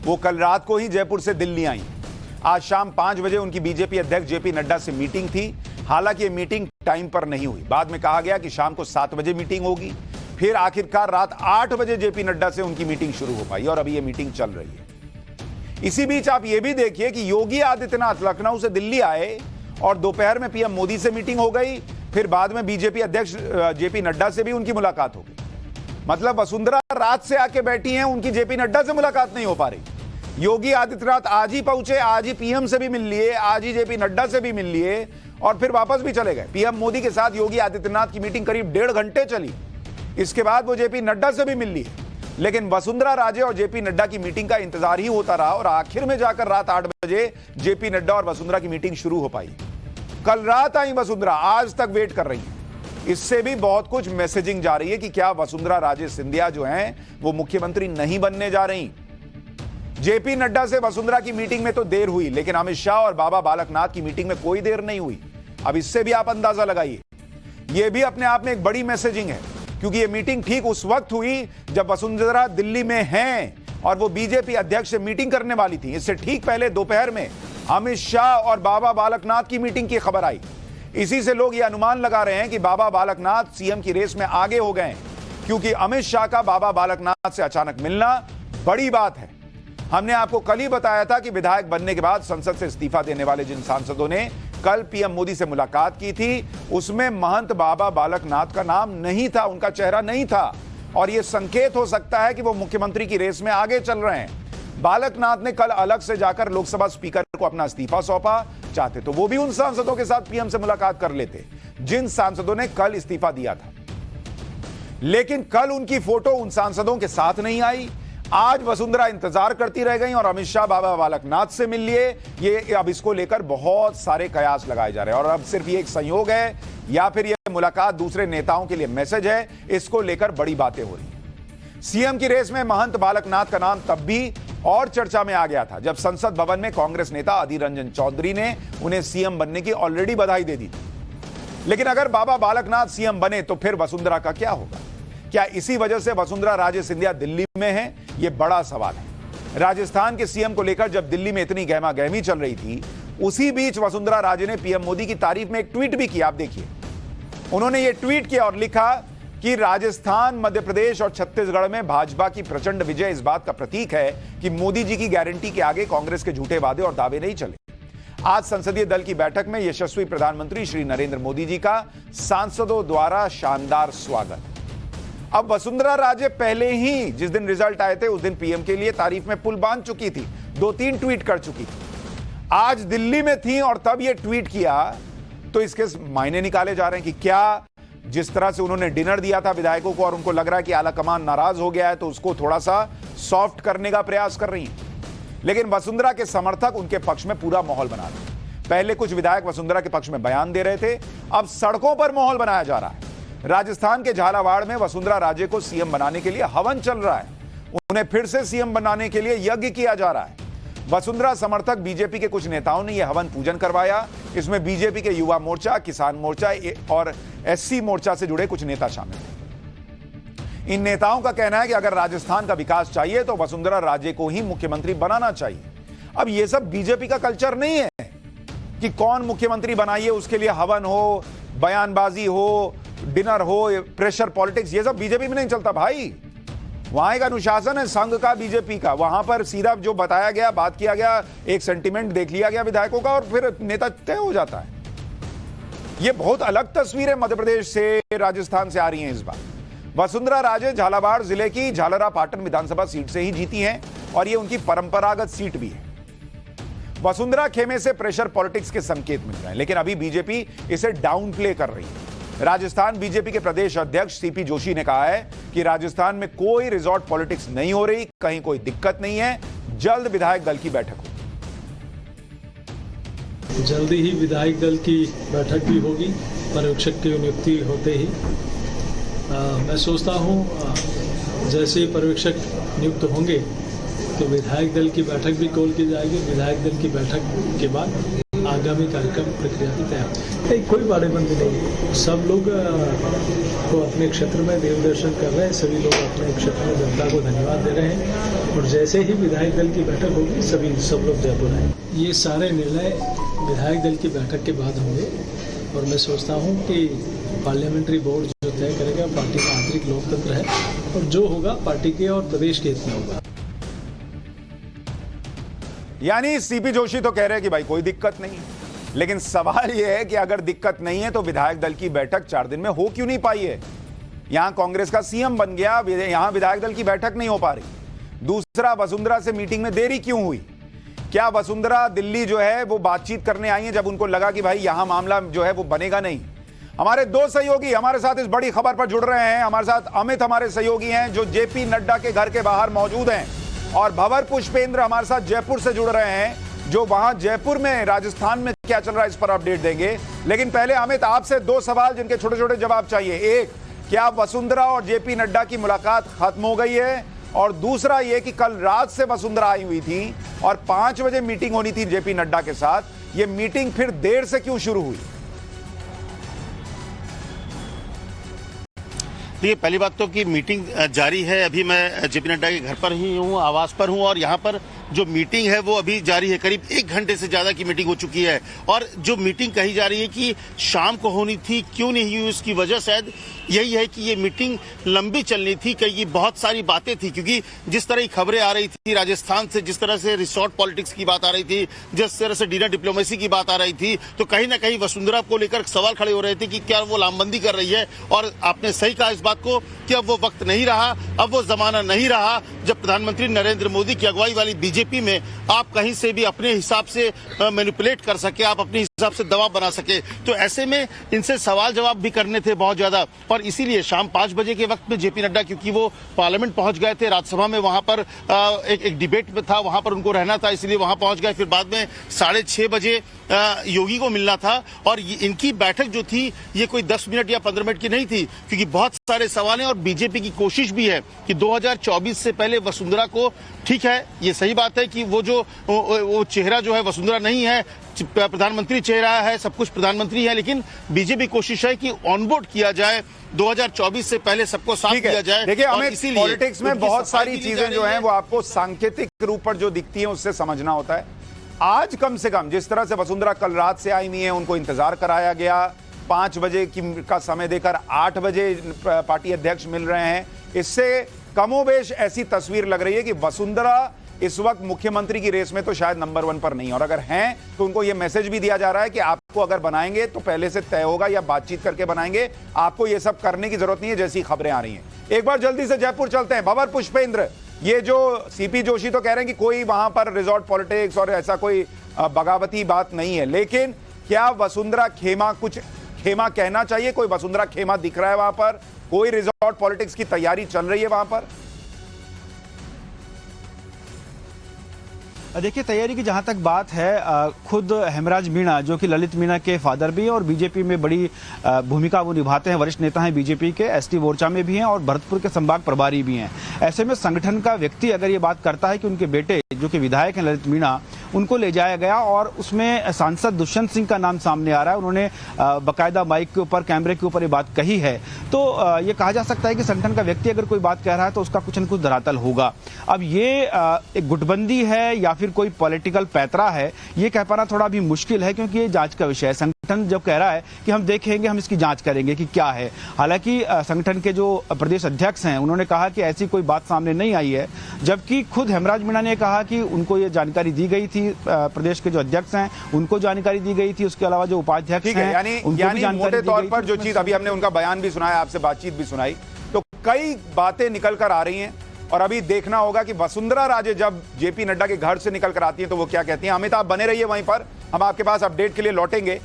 वो कल रात को ही जयपुर से दिल्ली आई। आज शाम 5 बजे उनकी बीजेपी अध्यक्ष जेपी नड्डा से मीटिंग थी। हालांकि ये मीटिंग टाइम पर नहीं हुई। बाद में कहा गया कि शाम को 7 बजे मीटिंग होगी। फिर आखिरकार रात 8 बजे जेपी नड्डा से उनकी मीटिंग शुरू हो पाई और अभी ये मीटिंग चल रही है। इसी बीच आप ये भी देखिए कि योगी आदित्यनाथ लखनऊ से दिल्ली आए और दोपहर में पीएम मोदी से मीटिंग हो गई। फिर बाद में बीजेपी अध्यक्ष जेपी नड्डा से भी उनकी मुलाकात हो गई। मतलब वसुंधरा रात से आके बैठी हैं, उनकी जेपी नड्डा से मुलाकात नहीं हो पा रही। योगी आदित्यनाथ आज ही पहुंचे, आज ही पीएम से भी मिल लिए, आज ही जेपी नड्डा से भी मिल लिए और फिर वापस भी चले गए। पीएम मोदी के साथ योगी आदित्यनाथ की मीटिंग करीब 1.5 घंटे चली। इसके बाद वो जेपी नड्डा से भी मिल लिए। लेकिन वसुंधरा राजे और जेपी नड्डा की मीटिंग का इंतजार ही होता रहा और आखिर में जाकर रात 8 बजे जेपी नड्डा और वसुंधरा की मीटिंग शुरू हो पाई। कल रात आई वसुंधरा, आज तक वेट कर रही है। इससे भी बहुत कुछ मैसेजिंग जा रही है कि क्या वसुंधरा राजे सिंधिया जो हैं वो मुख्यमंत्री नहीं बनने जा रही। जेपी नड्डा से वसुंधरा की मीटिंग में तो देर हुई, लेकिन अमित शाह और बाबा बालकनाथ की मीटिंग में कोई देर नहीं हुई। अब इससे भी आप अंदाजा लगाइए। यह भी अपने आप में एक बड़ी मैसेजिंग है, क्योंकि यह मीटिंग ठीक उस वक्त हुई जब वसुंधरा दिल्ली में हैं और वो बीजेपी अध्यक्ष से मीटिंग करने वाली थी। इससे ठीक पहले दोपहर में अमित शाह और बाबा बालकनाथ की मीटिंग की खबर आई। इसी से लोग ये अनुमान लगा रहे हैं कि बाबा बालकनाथ सीएम की रेस में आगे हो गए, क्योंकि अमित शाह का बाबा बालकनाथ से अचानक मिलना बड़ी बात है। हमने आपको कल ही बताया था कि विधायक बनने के बाद संसद से इस्तीफा देने वाले जिन सांसदों ने कल पीएम मोदी से मुलाकात की थी, उसमें महंत बाबा बालकनाथ का नाम नहीं था, उनका चेहरा नहीं था। और यह संकेत हो सकता है कि वो मुख्यमंत्री की रेस में आगे चल रहे हैं। बालकनाथ ने कल अलग से जाकर लोकसभा स्पीकर को अपना इस्तीफा सौंपा। चाहते तो वो भी उन सांसदों के साथ पीएम से मुलाकात कर लेते जिन सांसदों ने कल इस्तीफा दिया था, लेकिन कल उनकी फोटो उन सांसदों के साथ नहीं आई। आज वसुंधरा इंतजार करती रह गई और अमित शाह बाबा बालकनाथ से मिल लिए। ये अब इसको लेकर बहुत सारे कयास लगाए जा रहे हैं और अब सिर्फ ये एक संयोग है या फिर यह मुलाकात दूसरे नेताओं के लिए मैसेज है, इसको लेकर बड़ी बातें हो रही हैं। सीएम की रेस में महंत बालकनाथ का नाम तब भी और चर्चा में आ गया था जब संसद भवन में कांग्रेस नेता अधीर रंजन चौधरी ने उन्हें सीएम बनने की ऑलरेडी बधाई दे दी थी। लेकिन अगर बाबा बालकनाथ सीएम बने तो फिर वसुंधरा का क्या होगा? क्या इसी वजह से वसुंधरा राजे सिंधिया दिल्ली में है? यह बड़ा सवाल है। राजस्थान के सीएम को लेकर जब दिल्ली में इतनी गहमा गहमी चल रही थी, उसी बीच वसुंधरा राजे ने पीएम मोदी की तारीफ में एक ट्वीट भी किया। आप देखिए, उन्होंने यह ट्वीट किया और लिखा कि राजस्थान, मध्य प्रदेश और छत्तीसगढ़ में भाजपा की प्रचंड विजय इस बात का प्रतीक है कि मोदी जी की गारंटी के आगे कांग्रेस के झूठे वादे और दावे नहीं चले। आज संसदीय दल की बैठक में यशस्वी प्रधानमंत्री श्री नरेंद्र मोदी जी का सांसदों द्वारा शानदार स्वागत। अब वसुंधरा राजे पहले ही जिस दिन रिजल्ट आए थे उस दिन पीएम के लिए तारीफ में पुल बांध चुकी थी, 2-3 ट्वीट कर चुकी थी। आज दिल्ली में थी और तब ये ट्वीट किया, तो इसके मायने निकाले जा रहे हैं कि क्या जिस तरह से उन्होंने डिनर दिया था विधायकों को और उनको लग रहा है कि आलाकमान नाराज हो गया है, तो उसको थोड़ा सा सॉफ्ट करने का प्रयास कर रही हैं। लेकिन वसुंधरा के समर्थक उनके पक्ष में पूरा माहौल बना रहे हैं। पहले कुछ विधायक वसुंधरा के पक्ष में बयान दे रहे थे, अब सड़कों पर माहौल बनाया जा रहा है। राजस्थान के झालावाड़ में वसुंधरा राजे को सीएम बनाने के लिए हवन चल रहा है, उन्हें फिर से सीएम बनाने के लिए यज्ञ किया जा रहा है। वसुंधरा समर्थक बीजेपी के कुछ नेताओं ने यह हवन पूजन करवाया। इसमें बीजेपी के युवा मोर्चा, किसान मोर्चा और एससी मोर्चा से जुड़े कुछ नेता शामिल थे। इन नेताओं का कहना है कि अगर राजस्थान का विकास चाहिए तो वसुंधरा राजे को ही मुख्यमंत्री बनाना चाहिए। अब यह सब बीजेपी का कल्चर नहीं है कि कौन मुख्यमंत्री बनाइए उसके लिए हवन हो, बयानबाजी हो, डिनर हो, प्रेशर पॉलिटिक्स, ये सब बीजेपी में नहीं चलता भाई। वहां एक अनुशासन है संघ का, बीजेपी का। वहां पर सीधा जो बताया गया, बात किया गया, एक सेंटिमेंट देख लिया गया विधायकों का और फिर नेता तय हो जाता है। ये बहुत अलग तस्वीरें मध्य प्रदेश से, राजस्थान से आ रही हैं इस बार। वसुंधरा राजे झालावाड़ जिले की झालरा पाटन विधानसभा सीट से ही जीती हैं और ये उनकी परंपरागत सीट भी है। वसुंधरा खेमे से प्रेशर पॉलिटिक्स के संकेत मिल रहे हैं, लेकिन अभी बीजेपी इसे डाउन प्ले कर रही है। राजस्थान बीजेपी के प्रदेश अध्यक्ष सीपी जोशी ने कहा है कि राजस्थान में कोई रिजॉर्ट पॉलिटिक्स नहीं हो रही, कहीं कोई दिक्कत नहीं है, जल्द विधायक दल की बैठक होगी। जल्दी ही विधायक दल की बैठक भी होगी, पर्यवेक्षक की नियुक्ति होते ही। मैं सोचता हूं जैसे ही पर्यवेक्षक नियुक्त होंगे तो विधायक दल की बैठक भी कॉल की जाएगी। विधायक दल की बैठक के बाद आगामी कार्यक्रम प्रक्रिया भी तैयार नहीं, कोई बाड़ेबंदी नहीं। सब लोग को अपने क्षेत्र में देव दर्शन कर रहे हैं, सभी लोग अपने क्षेत्र में जनता को धन्यवाद दे रहे हैं और जैसे ही विधायक दल की बैठक होगी सब लोग जयपुर आए। ये सारे निर्णय विधायक दल की बैठक के बाद होंगे और मैं सोचता हूँ कि पार्लियामेंट्री बोर्ड जो तय करेगा, पार्टी का आंतरिक लोकतंत्र है और जो होगा पार्टी के और प्रदेश के हित में होगा। यानी सीपी जोशी तो कह रहे हैं कि भाई कोई दिक्कत नहीं है, लेकिन सवाल यह है कि अगर दिक्कत नहीं है तो विधायक दल की बैठक 4 दिन में हो क्यों नहीं पाई है। यहां कांग्रेस का सीएम बन गया, यहां विधायक दल की बैठक नहीं हो पा रही। दूसरा, वसुंधरा से मीटिंग में देरी क्यों हुई? क्या वसुंधरा दिल्ली जो है वो बातचीत करने आई है जब उनको लगा कि भाई यहां मामला जो है वो बनेगा नहीं? हमारे 2 सहयोगी हमारे साथ इस बड़ी खबर पर जुड़ रहे हैं। हमारे साथ अमित हमारे सहयोगी हैं जो जेपी नड्डा के घर के बाहर मौजूद हैं, और भंवर पुष्पेंद्र हमारे साथ जयपुर से जुड़ रहे हैं जो वहां जयपुर में राजस्थान में क्या चल रहा है इस पर अपडेट देंगे। लेकिन पहले अमित, आपसे 2 सवाल जिनके छोटे छोटे जवाब चाहिए। एक, क्या वसुंधरा और जेपी नड्डा की मुलाकात खत्म हो गई है? और दूसरा ये कि कल रात से वसुंधरा आई हुई थी और 5 बजे मीटिंग होनी थी जेपी नड्डा के साथ, ये मीटिंग फिर देर से क्यों शुरू हुई? देखिए, पहली बात तो कि मीटिंग जारी है। अभी मैं जेपी नड्डा के घर पर ही हूँ, आवास पर हूँ और यहाँ पर जो मीटिंग है वो अभी जारी है। करीब 1 घंटे से ज्यादा की मीटिंग हो चुकी है और जो मीटिंग कही जा रही है कि शाम को होनी थी, क्यों नहीं हुई, उसकी वजह शायद यही है कि ये मीटिंग लंबी चलनी थी, कई बहुत सारी बातें थी। क्योंकि जिस तरह की खबरें आ रही थी राजस्थान से, जिस तरह से रिसोर्ट पॉलिटिक्स की बात आ रही थी, जिस तरह से डिनर डिप्लोमेसी की बात आ रही थी, तो कहीं ना कहीं वसुंधरा को लेकर सवाल खड़े हो रहे थे कि क्या वो लामबंदी कर रही है। और आपने सही कहा इस बात को कि अब वो वक्त नहीं रहा, अब वो जमाना नहीं रहा जब प्रधानमंत्री नरेंद्र मोदी की अगुवाई वाली बीजेपी में आप कहीं से भी अपने हिसाब से मैनिपुलेट कर सके, आप अपने हिसाब से दबाव बना सके। तो ऐसे में इनसे सवाल जवाब भी करने थे बहुत ज्यादा, और इसीलिए शाम 5 बजे के वक्त में जेपी नड्डा, क्योंकि वो पार्लियामेंट पहुंच गए थे, राज्यसभा में वहां पर एक डिबेट में था, वहां पर उनको रहना था, इसलिए वहां पहुंच गए। फिर बाद में 6:30 बजे योगी को मिलना था और इनकी बैठक जो थी ये कोई 10 मिनट या 15 मिनट की नहीं थी, क्योंकि बहुत सारे सवाल हैं और बीजेपी की कोशिश भी है कि 2024 से पहले वसुंधरा को, ठीक है ये सही बात है कि वो चेहरा जो है वसुंधरा नहीं है, प्रधानमंत्री चेहरा है, सब कुछ प्रधानमंत्री है, लेकिन बीजेपी कोशिश है कि ऑनबोर्ड किया जाए 2024 से पहले, सबको साथ किया जाए। देखिए अमित, पॉलिटिक्स में बहुत सारी चीजें जो हैं वो आपको सांकेतिक रूप पर जो दिखती हैं उससे समझना होता है। आज कम से कम जिस तरह से वसुंधरा कल रात से आई हुई है, उनको इंतजार कराया गया, 5 बजे का समय देकर 8 बजे पार्टी अध्यक्ष मिल रहे हैं, इससे कमोबेश ऐसी तस्वीर लग रही है कि वसुंधरा इस वक्त मुख्यमंत्री की रेस में तो शायद नंबर 1 पर नहीं, और अगर हैं तो उनको यह मैसेज भी दिया जा रहा है कि आपको अगर बनाएंगे तो पहले से तय होगा या बातचीत करके बनाएंगे, आपको यह सब करने की जरूरत नहीं है, जैसी खबरें आ रही हैं। एक बार जल्दी से जयपुर चलते हैं। भंवर पुष्पेंद्र, ये जो सीपी जोशी तो कह रहे हैं कि कोई वहां पर रिजॉर्ट पॉलिटिक्स और ऐसा कोई बगावती बात नहीं है, लेकिन क्या वसुंधरा खेमा कुछ खेमा कहना चाहिए? कोई वसुंधरा खेमा दिख रहा है वहां पर? कोई रिजॉर्ट पॉलिटिक्स की तैयारी चल रही है वहां पर? देखिए, तैयारी की जहां तक बात है, खुद हेमराज मीणा जो कि ललित मीणा के फादर भी हैं और बीजेपी में बड़ी भूमिका वो निभाते हैं, वरिष्ठ नेता हैं बीजेपी के, एसटी मोर्चा में भी हैं और भरतपुर के संभाग प्रभारी भी हैं। ऐसे में संगठन का व्यक्ति अगर ये बात करता है कि उनके बेटे जो कि विधायक हैं ललित मीणा, उनको ले जाया गया और उसमें सांसद दुष्यंत सिंह का नाम सामने आ रहा है, उन्होंने बाकायदा माइक के ऊपर, कैमरे के ऊपर ये बात कही है, तो ये कहा जा सकता है कि संगठन का व्यक्ति अगर कोई बात कह रहा है तो उसका कुछ न कुछ धरातल होगा। अब ये एक गुटबंदी है या फिर कोई पॉलिटिकल पैतरा है, ये कह पाना थोड़ा भी मुश्किल है, क्योंकि ये जांच का विषय है। संगठन जब कह रहा है कि हम देखेंगे, हम इसकी जांच करेंगे कि क्या है, हालांकि संगठन के जो प्रदेश अध्यक्ष हैं उन्होंने कहा कि ऐसी कोई बात सामने नहीं आई है, जबकि खुद हेमराज मीणा ने कहा कि उनको ये जानकारी दी गई थी, प्रदेश के जो अध्यक्ष हैं उनको जानकारी दी गई थी, उसके अलावा जो उपाध्यक्ष हैं यानी मोटे तौर पर जो चीज अभी हमने उनका बयान भी सुनाया, आपसे बातचीत भी सुनाई, तो कई बातें निकल कर आ रही हैं और अभी देखना होगा कि वसुंधरा राजे जब जेपी नड्डा के घर से निकल कर आती हैं तो वो क्या कहती हैं। अमित, आप बने रहिए वहीं पर, हम आपके पास अपडेट के लिए लौटेंगे।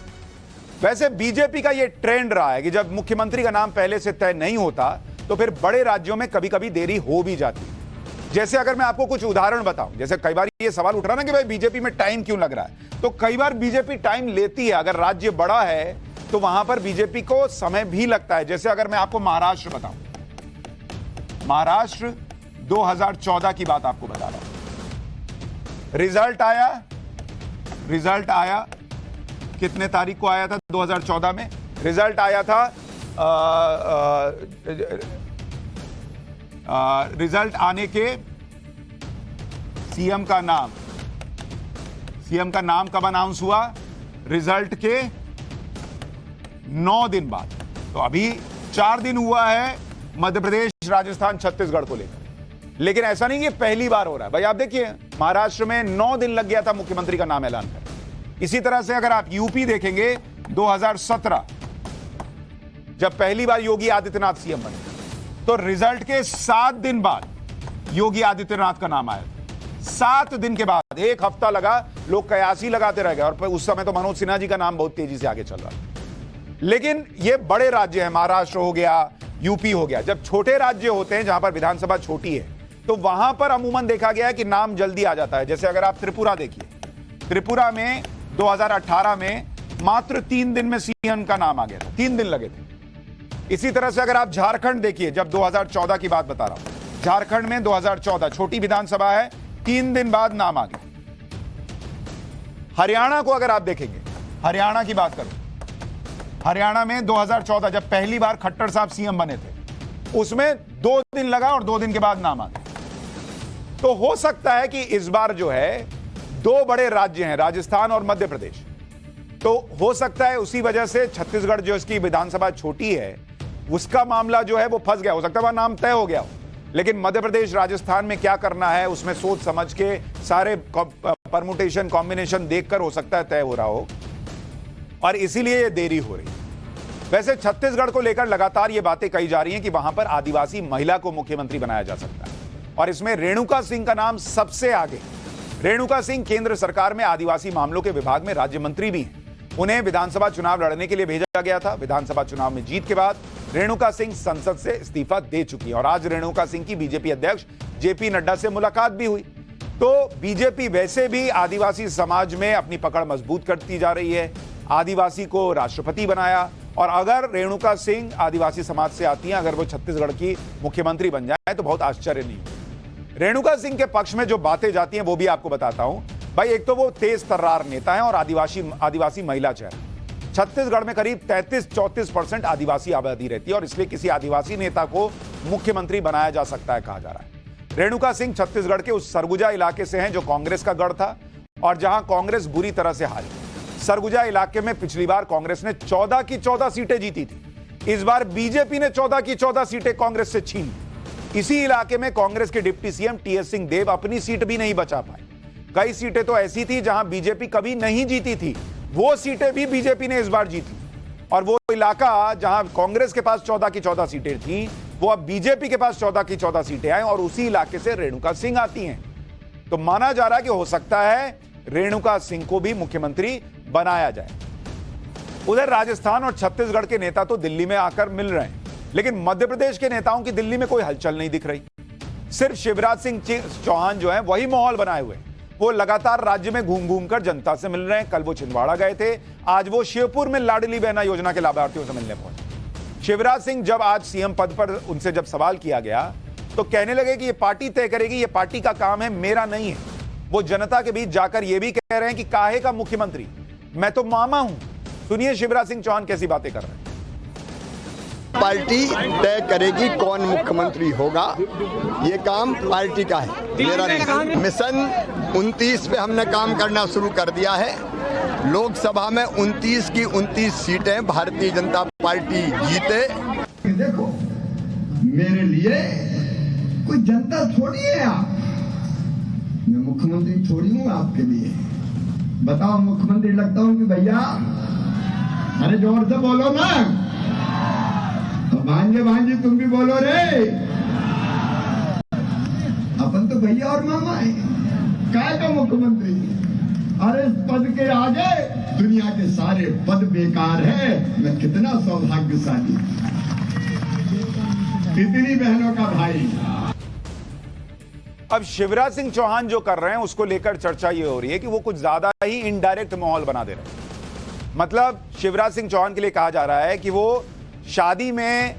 वैसे बीजेपी का ये ट्रेंड रहा है कि जब मुख्यमंत्री का नाम पहले से तय नहीं होता तो फिर बड़े राज्यों में कभी कभी देरी हो भी जाती है। जैसे अगर मैं आपको कुछ उदाहरण बताऊं, जैसे कई बार ये सवाल उठ रहा ना कि भाई बीजेपी में टाइम क्यों लग रहा है, तो कई बार बीजेपी टाइम लेती है। अगर राज्य बड़ा है तो वहां पर बीजेपी को समय भी लगता है। जैसे अगर मैं आपको महाराष्ट्र बताऊं, महाराष्ट्र 2014 की बात आपको बता रहा हूं। रिजल्ट आया कितने तारीख को आया था? 2014 में रिजल्ट आया था। रिजल्ट आने के सीएम का नाम कब अनाउंस हुआ? रिजल्ट के 9 दिन बाद। तो अभी 4 दिन हुआ है मध्य प्रदेश, राजस्थान, छत्तीसगढ़ को लेकर। लेकिन ऐसा नहीं कि पहली बार हो रहा है भाई। आप देखिए, महाराष्ट्र में 9 दिन लग गया था मुख्यमंत्री का नाम ऐलान कर। इसी तरह से अगर आप यूपी देखेंगे, 2017 जब पहली बार योगी आदित्यनाथ सीएम बने तो रिजल्ट के 7 दिन बाद योगी आदित्यनाथ का नाम आया। 7 दिन के बाद, 1 हफ्ता लगा, लोग कयासी लगाते रह गए और उस समय तो मनोज सिन्हा जी का नाम बहुत तेजी से आगे चल रहा था। लेकिन ये बड़े राज्य हैं, महाराष्ट्र हो गया, यूपी हो गया। जब छोटे राज्य होते हैं जहां पर विधानसभा छोटी है तो वहां पर अमूमन देखा गया है कि नाम जल्दी आ जाता है। जैसे अगर आप त्रिपुरा देखिए, त्रिपुरा में 2018 में मात्र 3 दिन में सीएम का नाम आ गया था, 3 दिन लगे थे। इसी तरह से अगर आप झारखंड देखिए, जब 2014 की बात बता रहा हूं, झारखंड में 2014 छोटी विधानसभा है, 3 दिन बाद नाम आ गया। हरियाणा को अगर आप देखेंगे, हरियाणा की बात करूं, हरियाणा में 2014 जब पहली बार खट्टर साहब सीएम बने थे, उसमें 2 दिन लगा और 2 दिन के बाद नाम आ गया। तो हो सकता है कि इस बार जो है 2 बड़े राज्य हैं, राजस्थान और मध्य प्रदेश, तो हो सकता है उसी वजह से छत्तीसगढ़ जो इसकी विधानसभा छोटी है उसका मामला जो है वो फंस गया। हो सकता है वह नाम तय हो गया हो, लेकिन मध्य प्रदेश, राजस्थान में क्या करना है उसमें सोच समझ के सारे परमुटेशन, कॉम्बिनेशन देखकर हो सकता है तय हो रहा हो, और इसीलिए ये देरी हो रही है। वैसे छत्तीसगढ़ को लेकर लगातार ये बातें कही जा रही हैं कि वहां पर आदिवासी महिला को मुख्यमंत्री बनाया जा सकता है, और इसमें रेणुका सिंह का नाम सबसे आगे। रेणुका सिंह केंद्र सरकार में आदिवासी मामलों के विभाग में राज्य मंत्री भी हैं। उन्हें विधानसभा चुनाव लड़ने के लिए भेजा गया था। विधानसभा चुनाव में जीत के बाद रेणुका सिंह संसद से इस्तीफा दे चुकी है और आज रेणुका सिंह की बीजेपी अध्यक्ष जेपी नड्डा से मुलाकात भी हुई। तो बीजेपी वैसे भी आदिवासी समाज में अपनी पकड़ मजबूत करती जा रही है। आदिवासी को राष्ट्रपति बनाया, और अगर रेणुका सिंह आदिवासी समाज से आती हैं, अगर वो छत्तीसगढ़ की मुख्यमंत्री बन जाए तो बहुत आश्चर्य नहीं होगा। रेणुका सिंह के पक्ष में जो बातें जाती हैं वो भी आपको बताता हूं। भाई, एक तो वो तेज तर्रार नेता हैं और आदिवासी महिला चेहरा। छत्तीसगढ़ में करीब 33-34% आदिवासी आबादी रहती है और इसलिए किसी आदिवासी नेता को मुख्यमंत्री बनाया जा सकता है, कहा जा रहा है। रेणुका सिंह छत्तीसगढ़ के उस सरगुजा इलाके से हैं जो कांग्रेस का गढ़ था और जहां कांग्रेस बुरी तरह से हारी। सरगुजा इलाके में पिछली बार कांग्रेस ने 14 की 14 सीटें जीती थी। इस बार बीजेपी ने 14 की 14 सीटें कांग्रेस से छीनी। इसी इलाके में कांग्रेस के डिप्टी सीएम टीएस सिंह देव अपनी सीट भी नहीं बचा पाए। कई सीटें तो ऐसी थी जहां बीजेपी कभी नहीं जीती थी, वो सीटें भी बीजेपी ने इस बार जीती। और वो इलाका जहां कांग्रेस के पास 14 की 14 सीटें थी, वो अब बीजेपी के पास 14 की 14 सीटें आई और उसी इलाके से रेणुका सिंह आती हैं। तो माना जा रहा है कि हो सकता है रेणुका सिंह को भी मुख्यमंत्री बनाया जाए। उधर राजस्थान और छत्तीसगढ़ के नेता तो दिल्ली में आकर मिल रहे हैं, लेकिन मध्य प्रदेश के नेताओं की दिल्ली में कोई हलचल नहीं दिख रही। सिर्फ शिवराज सिंह चौहान जो है वही माहौल बनाए हुए हैं। वो लगातार राज्य में घूम घूम कर जनता से मिल रहे हैं। कल वो छिंदवाड़ा गए थे, आज वो शिवपुर में लाडली बहना योजना के लाभार्थियों से मिलने पहुंचे। शिवराज सिंह जब आज सीएम पद पर उनसे जब सवाल किया गया तो कहने लगे कि ये पार्टी तय करेगी, ये पार्टी का काम है, मेरा नहीं है। वो जनता के बीच जाकर ये भी कह रहे हैं कि काहे का मुख्यमंत्री, मैं तो मामा हूं। सुनिए शिवराज सिंह चौहान कैसी बातें कर रहे हैं। पार्टी तय करेगी कौन मुख्यमंत्री होगा, ये काम पार्टी का है, मेरा नहीं। मिशन 29 पे हमने काम करना शुरू कर दिया है। लोकसभा में 29 की 29 सीटें भारतीय जनता पार्टी जीते। देखो मेरे लिए कोई जनता थोड़ी है आप, मैं मुख्यमंत्री थोड़ी हूँ आपके लिए। बताओ मुख्यमंत्री लगता हूँ कि भैया, अरे जोर से बोलो ना, भांजे भांजे तुम भी बोलो रे। अपन तो भैया और मामा है, काय का मुख्यमंत्री। अरे इस पद के आगे दुनिया के सारे पद बेकार है। मैं कितना सौभाग्यशाली, कितनी बहनों का भाई। अब शिवराज सिंह चौहान जो कर रहे हैं उसको लेकर चर्चा ये हो रही है कि वो कुछ ज्यादा ही इनडायरेक्ट माहौल बना दे रहे हैं। मतलब शिवराज सिंह चौहान के लिए कहा जा रहा है कि वो शादी में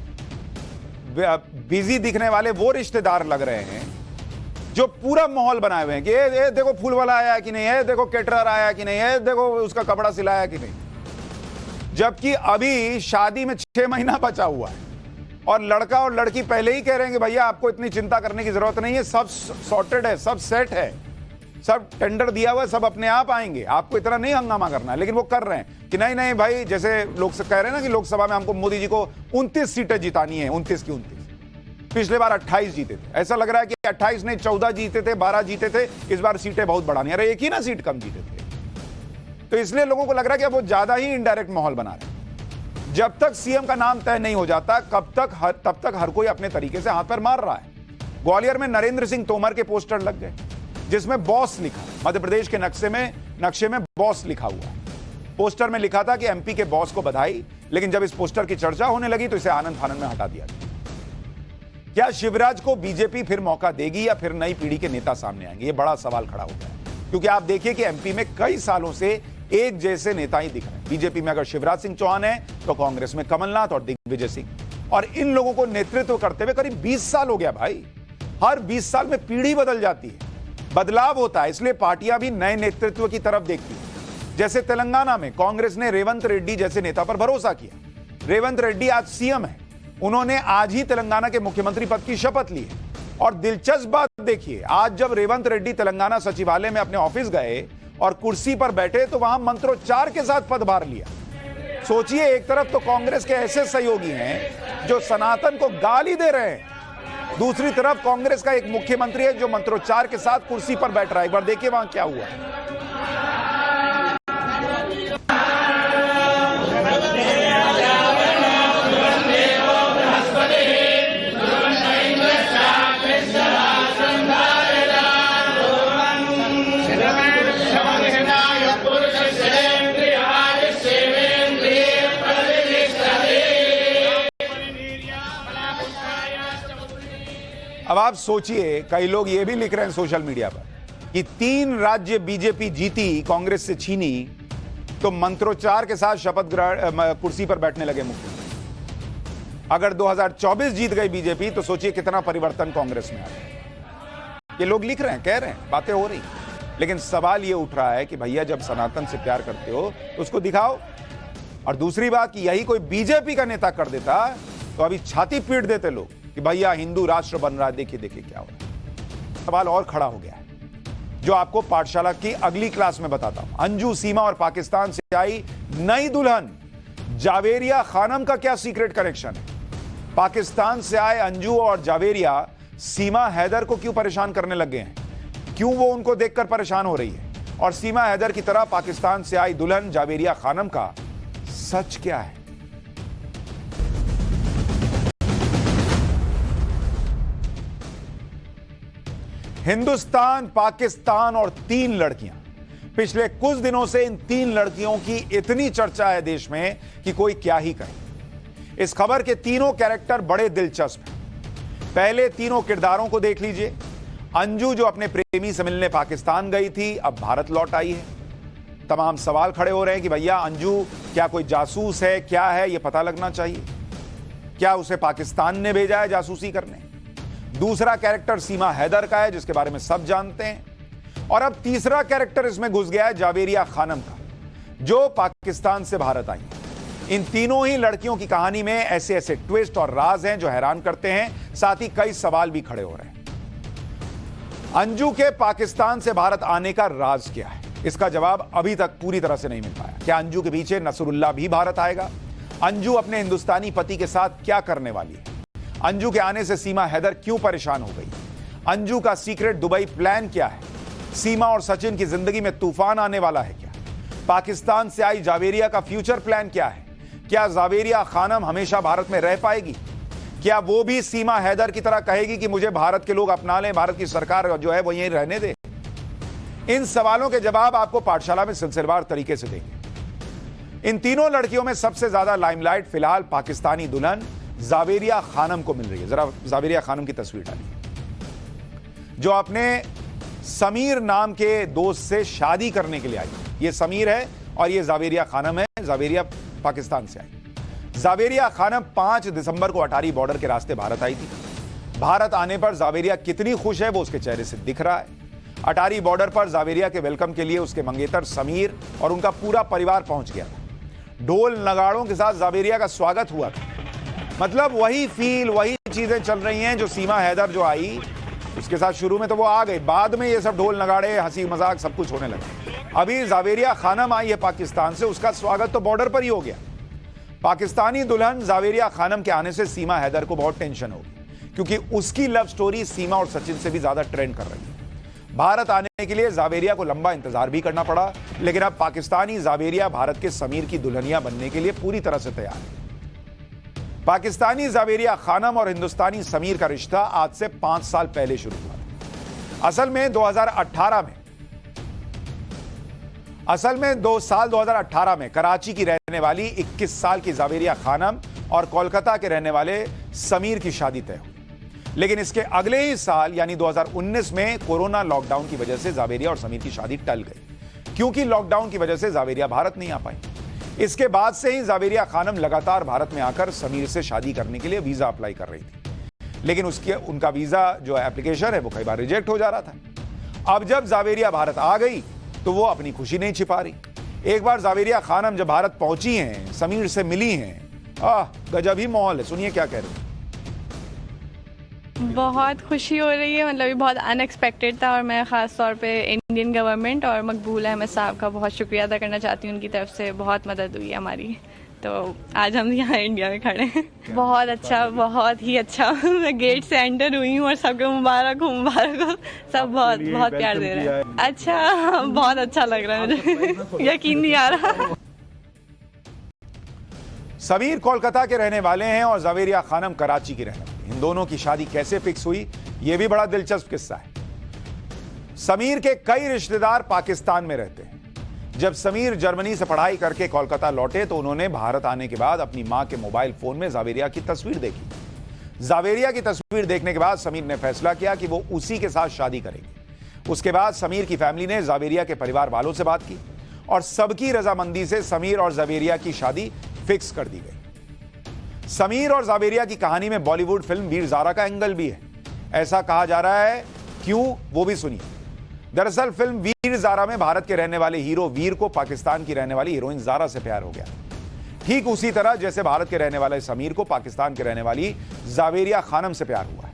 बिजी दिखने वाले वो रिश्तेदार लग रहे हैं जो पूरा माहौल बनाए हुए हैं कि ये देखो फूल वाला आया कि नहीं है, देखो केटरर आया कि नहीं है, देखो उसका कपड़ा सिलाया कि नहीं। जबकि अभी शादी में 6 महीना बचा हुआ है और लड़का और लड़की पहले ही कह रहे हैं कि भैया आपको इतनी चिंता करने की जरूरत नहीं है, सब सॉर्टेड है, सब सेट है, सब टेंडर दिया हुआ है, सब अपने आप आएंगे, आपको इतना नहीं हंगामा करना है। लेकिन वो कर रहे हैं कि नहीं नहीं भाई, जैसे लोग कह रहे हैं ना कि लोकसभा में हमको मोदी जी को 29 सीटें जितानी है, 29 की 29। पिछले बार 28 जीते थे, ऐसा लग रहा है कि 28 नहीं 14 जीते थे, 12 जीते थे, इस बार सीटें बहुत बढ़ानी। अरे एक ही ना सीट कम जीते थे, तो इसलिए लोगों को लग रहा है कि वो ज्यादा ही इनडायरेक्ट माहौल बना रहे हैं। जब तक सीएम का नाम तय नहीं हो जाता तब तक हर कोई अपने तरीके से हाथ पर मार रहा है। ग्वालियर में नरेंद्र सिंह तोमर के पोस्टर लग गए जिसमें बॉस लिखा, मध्य प्रदेश के नक्शे में बॉस लिखा हुआ है। पोस्टर में लिखा था कि एमपी के बॉस को बधाई, लेकिन जब इस पोस्टर की चर्चा होने लगी तो इसे आनंद फानंद में हटा दिया गया। क्या शिवराज को बीजेपी फिर मौका देगी या फिर नई पीढ़ी के नेता सामने आएंगे, ये बड़ा सवाल खड़ा हो गया है। क्योंकि आप देखिए कि एमपी में कई सालों से एक जैसे नेता ही दिख रहे हैं। बीजेपी में अगर शिवराज सिंह चौहान है तो कांग्रेस में कमलनाथ और दिग्विजय सिंह, और इन लोगों को नेतृत्व करते हुए करीब 20 साल हो गया भाई। हर 20 साल में पीढ़ी बदल जाती है, बदलाव होता है, इसलिए पार्टियां भी नए नेतृत्व की तरफ देखती है। जैसे तेलंगाना में कांग्रेस ने रेवंत रेड्डी जैसे नेता पर भरोसा किया। रेवंत रेड्डी आज सीएम है, उन्होंने आज ही तेलंगाना के मुख्यमंत्री पद की शपथ ली है। और दिलचस्प बात देखिए, आज जब रेवंत रेड्डी तेलंगाना सचिवालय में अपने ऑफिस गए और कुर्सी पर बैठे तो वहां मंत्रोच्चार के साथ पदभार लिया। सोचिए, एक तरफ तो कांग्रेस के ऐसे सहयोगी हैं जो सनातन को गाली दे रहे हैं, दूसरी तरफ कांग्रेस का एक मुख्यमंत्री है जो मंत्रोच्चार के साथ कुर्सी पर बैठ रहा है। एक बार देखिए वहां क्या हुआ। अब आप सोचिए, कई लोग ये भी लिख रहे हैं सोशल मीडिया पर कि 3 राज्य बीजेपी जीती, कांग्रेस से छीनी, तो मंत्रोच्चार के साथ शपथ ग्रहण कुर्सी पर बैठने लगे मुख्यमंत्री। अगर 2024 जीत गई बीजेपी तो सोचिए कितना परिवर्तन कांग्रेस में आ गया। ये लोग लिख रहे हैं, कह रहे हैं, बातें हो रही, लेकिन सवाल ये उठ रहा है कि भैया जब सनातन से प्यार करते हो तो उसको दिखाओ। और दूसरी बात कि यही कोई बीजेपी का नेता कर देता तो अभी छाती पीट देते लोग कि भैया हिंदू राष्ट्र बन रहा है, देखिए देखिए क्या हो रहा है। सवाल और खड़ा हो गया है जो आपको पाठशाला की अगली क्लास में बताता हूं। अंजू, सीमा और पाकिस्तान से आई नई दुल्हन जावेरिया खानम का क्या सीक्रेट कनेक्शन है? पाकिस्तान से आए अंजू और जावेरिया सीमा हैदर को क्यों परेशान करने लग गए हैं? क्यों वो उनको देखकर परेशान हो रही है? और सीमा हैदर की तरह पाकिस्तान से आई दुल्हन जावेरिया खानम का सच क्या है? हिंदुस्तान, पाकिस्तान और 3 लड़कियां। पिछले कुछ दिनों से इन 3 लड़कियों की इतनी चर्चा है देश में कि कोई क्या ही कहे। इस खबर के तीनों कैरेक्टर बड़े दिलचस्प हैं। पहले तीनों किरदारों को देख लीजिए। अंजू जो अपने प्रेमी से मिलने पाकिस्तान गई थी, अब भारत लौट आई है। तमाम सवाल खड़े हो रहे हैं कि भैया अंजू क्या कोई जासूस है, क्या है, यह पता लगना चाहिए। क्या उसे पाकिस्तान ने भेजा है जासूसी करने? दूसरा कैरेक्टर सीमा हैदर का है, जिसके बारे में सब जानते हैं। और अब तीसरा कैरेक्टर इसमें घुस गया है जावेरिया खानम का, जो पाकिस्तान से भारत आई। इन तीनों ही लड़कियों की कहानी में ऐसे ऐसे ट्विस्ट और राज हैं जो हैरान करते हैं, साथ ही कई सवाल भी खड़े हो रहे हैं। अंजू के पाकिस्तान से भारत आने का राज क्या है? इसका जवाब अभी तक पूरी तरह से नहीं मिल पाया। क्या अंजू के पीछे नसरुल्लाह भी भारत आएगा? अंजू अपने हिंदुस्तानी पति के साथ क्या करने वाली है? अंजू के आने से सीमा हैदर क्यों परेशान हो गई? अंजू का सीक्रेट दुबई प्लान क्या है? सीमा और सचिन की जिंदगी में तूफान आने वाला है क्या? पाकिस्तान से आई जावेरिया का फ्यूचर प्लान क्या है? क्या जावेरिया खानम हमेशा भारत में रह पाएगी? क्या वो भी सीमा हैदर की तरह कहेगी कि मुझे भारत के लोग अपना लें, भारत की सरकार जो है वो यहीं रहने दे? इन सवालों के जवाब आपको पाठशाला में सिलसिलेवार तरीके से देंगे। इन तीनों लड़कियों में सबसे ज्यादा लाइमलाइट फिलहाल पाकिस्तानी दुल्हन जावेरिया खानम को मिल रही है। जरा जावेरिया खानम की तस्वीर डालिए, जो अपने समीर नाम के दोस्त से शादी करने के लिए आई। ये समीर है और ये जावेरिया खानम है। जावेरिया पाकिस्तान से आई। जावेरिया खानम 5 दिसंबर को अटारी बॉर्डर के रास्ते भारत आई थी। भारत आने पर जावेरिया कितनी खुश है वो उसके चेहरे से दिख रहा है। अटारी बॉर्डर पर जावेरिया के वेलकम के लिए उसके मंगेतर समीर और उनका पूरा परिवार पहुंच गया था। ढोल नगाड़ों के साथ जावेरिया का स्वागत हुआ था। मतलब वही फील, वही चीजें चल रही हैं जो सीमा हैदर जो आई उसके साथ शुरू में तो वो आ गई, बाद में ये सब ढोल नगाड़े, हंसी मजाक सब कुछ होने लगे। अभी जावेरिया खानम आई है पाकिस्तान से, उसका स्वागत तो बॉर्डर पर ही हो गया। पाकिस्तानी दुल्हन जावेरिया खानम के आने से सीमा हैदर को बहुत टेंशन होगी, क्योंकि उसकी लव स्टोरी सीमा और सचिन से भी ज्यादा ट्रेंड कर रही है। भारत आने के लिए जावेरिया को लंबा इंतजार भी करना पड़ा, लेकिन अब पाकिस्तानी जावेरिया भारत के समीर की दुल्हनिया बनने के लिए पूरी तरह से तैयार है। पाकिस्तानी जावेरिया खानम और हिंदुस्तानी समीर का रिश्ता आज से 5 साल पहले शुरू हुआ था। असल में 2018 में कराची की रहने वाली 21 साल की जावेरिया खानम और कोलकाता के रहने वाले समीर की शादी तय हुई। लेकिन इसके अगले ही साल यानी 2019 में कोरोना लॉकडाउन की वजह से जावेरिया और समीर की शादी टल गई, क्योंकि लॉकडाउन की वजह से जावेरिया भारत नहीं आ पाई। इसके बाद से ही जावेरिया खानम लगातार भारत में आकर समीर से शादी करने के लिए वीजा अप्लाई कर रही थी, लेकिन उनका वीजा जो एप्लीकेशन है वो कई बार रिजेक्ट हो जा रहा था। अब जब जावेरिया भारत आ गई तो वो अपनी खुशी नहीं छिपा रही। एक बार जावेरिया खानम जब भारत पहुंची हैं, समीर से मिली हैं, गजब ही माहौल है। सुनिए क्या कह रहे हैं। बहुत खुशी हो रही है, मतलब ये बहुत अनएक्सपेक्टेड था और मैं ख़ास तौर पे इंडियन गवर्नमेंट और मकबूल अहमद साहब का बहुत शुक्रिया अदा करना चाहती हूँ। उनकी तरफ से बहुत मदद हुई है हमारी, तो आज हम यहाँ इंडिया में खड़े हैं। बहुत अच्छा, बहुत ही अच्छा। मैं गेट से एंटर हुई हूँ और सबके मुबारक हो, मुबारक हो। सब बहुत बहुत प्यार दे रहे हैं। अच्छा, बहुत अच्छा लग रहा है मुझे, यकीन नहीं आ रहा। समीर कोलकाता के रहने वाले हैं और जावेरिया खानम कराची की रहने वाली। इन दोनों की शादी कैसे फिक्स हुई, यह भी बड़ा दिलचस्प किस्सा है। समीर के कई रिश्तेदार पाकिस्तान में रहते हैं। जब समीर जर्मनी से पढ़ाई करके कोलकाता लौटे तो उन्होंने भारत आने के बाद अपनी मां के मोबाइल फोन में जावेरिया की तस्वीर देखी। जावेरिया की तस्वीर देखने के बाद समीर ने फैसला किया कि वो उसी के साथ शादी करेंगे। उसके बाद समीर की फैमिली ने जावेरिया के परिवार वालों से बात की और सबकी रजामंदी से समीर और जावेरिया की शादी फिक्स कर दी गई। समीर और जावेरिया की कहानी में बॉलीवुड फिल्म वीर ज़ारा का एंगल भी है, ऐसा कहा जा रहा है। क्यों, वो भी सुनिए। दरअसल फिल्म वीर ज़ारा में भारत के रहने वाले हीरो वीर को पाकिस्तान की रहने वाली हीरोइन ज़ारा से प्यार हो गया, ठीक उसी तरह जैसे भारत के रहने वाले समीर को पाकिस्तान के रहने वाली जावेरिया खानम से प्यार हुआ है।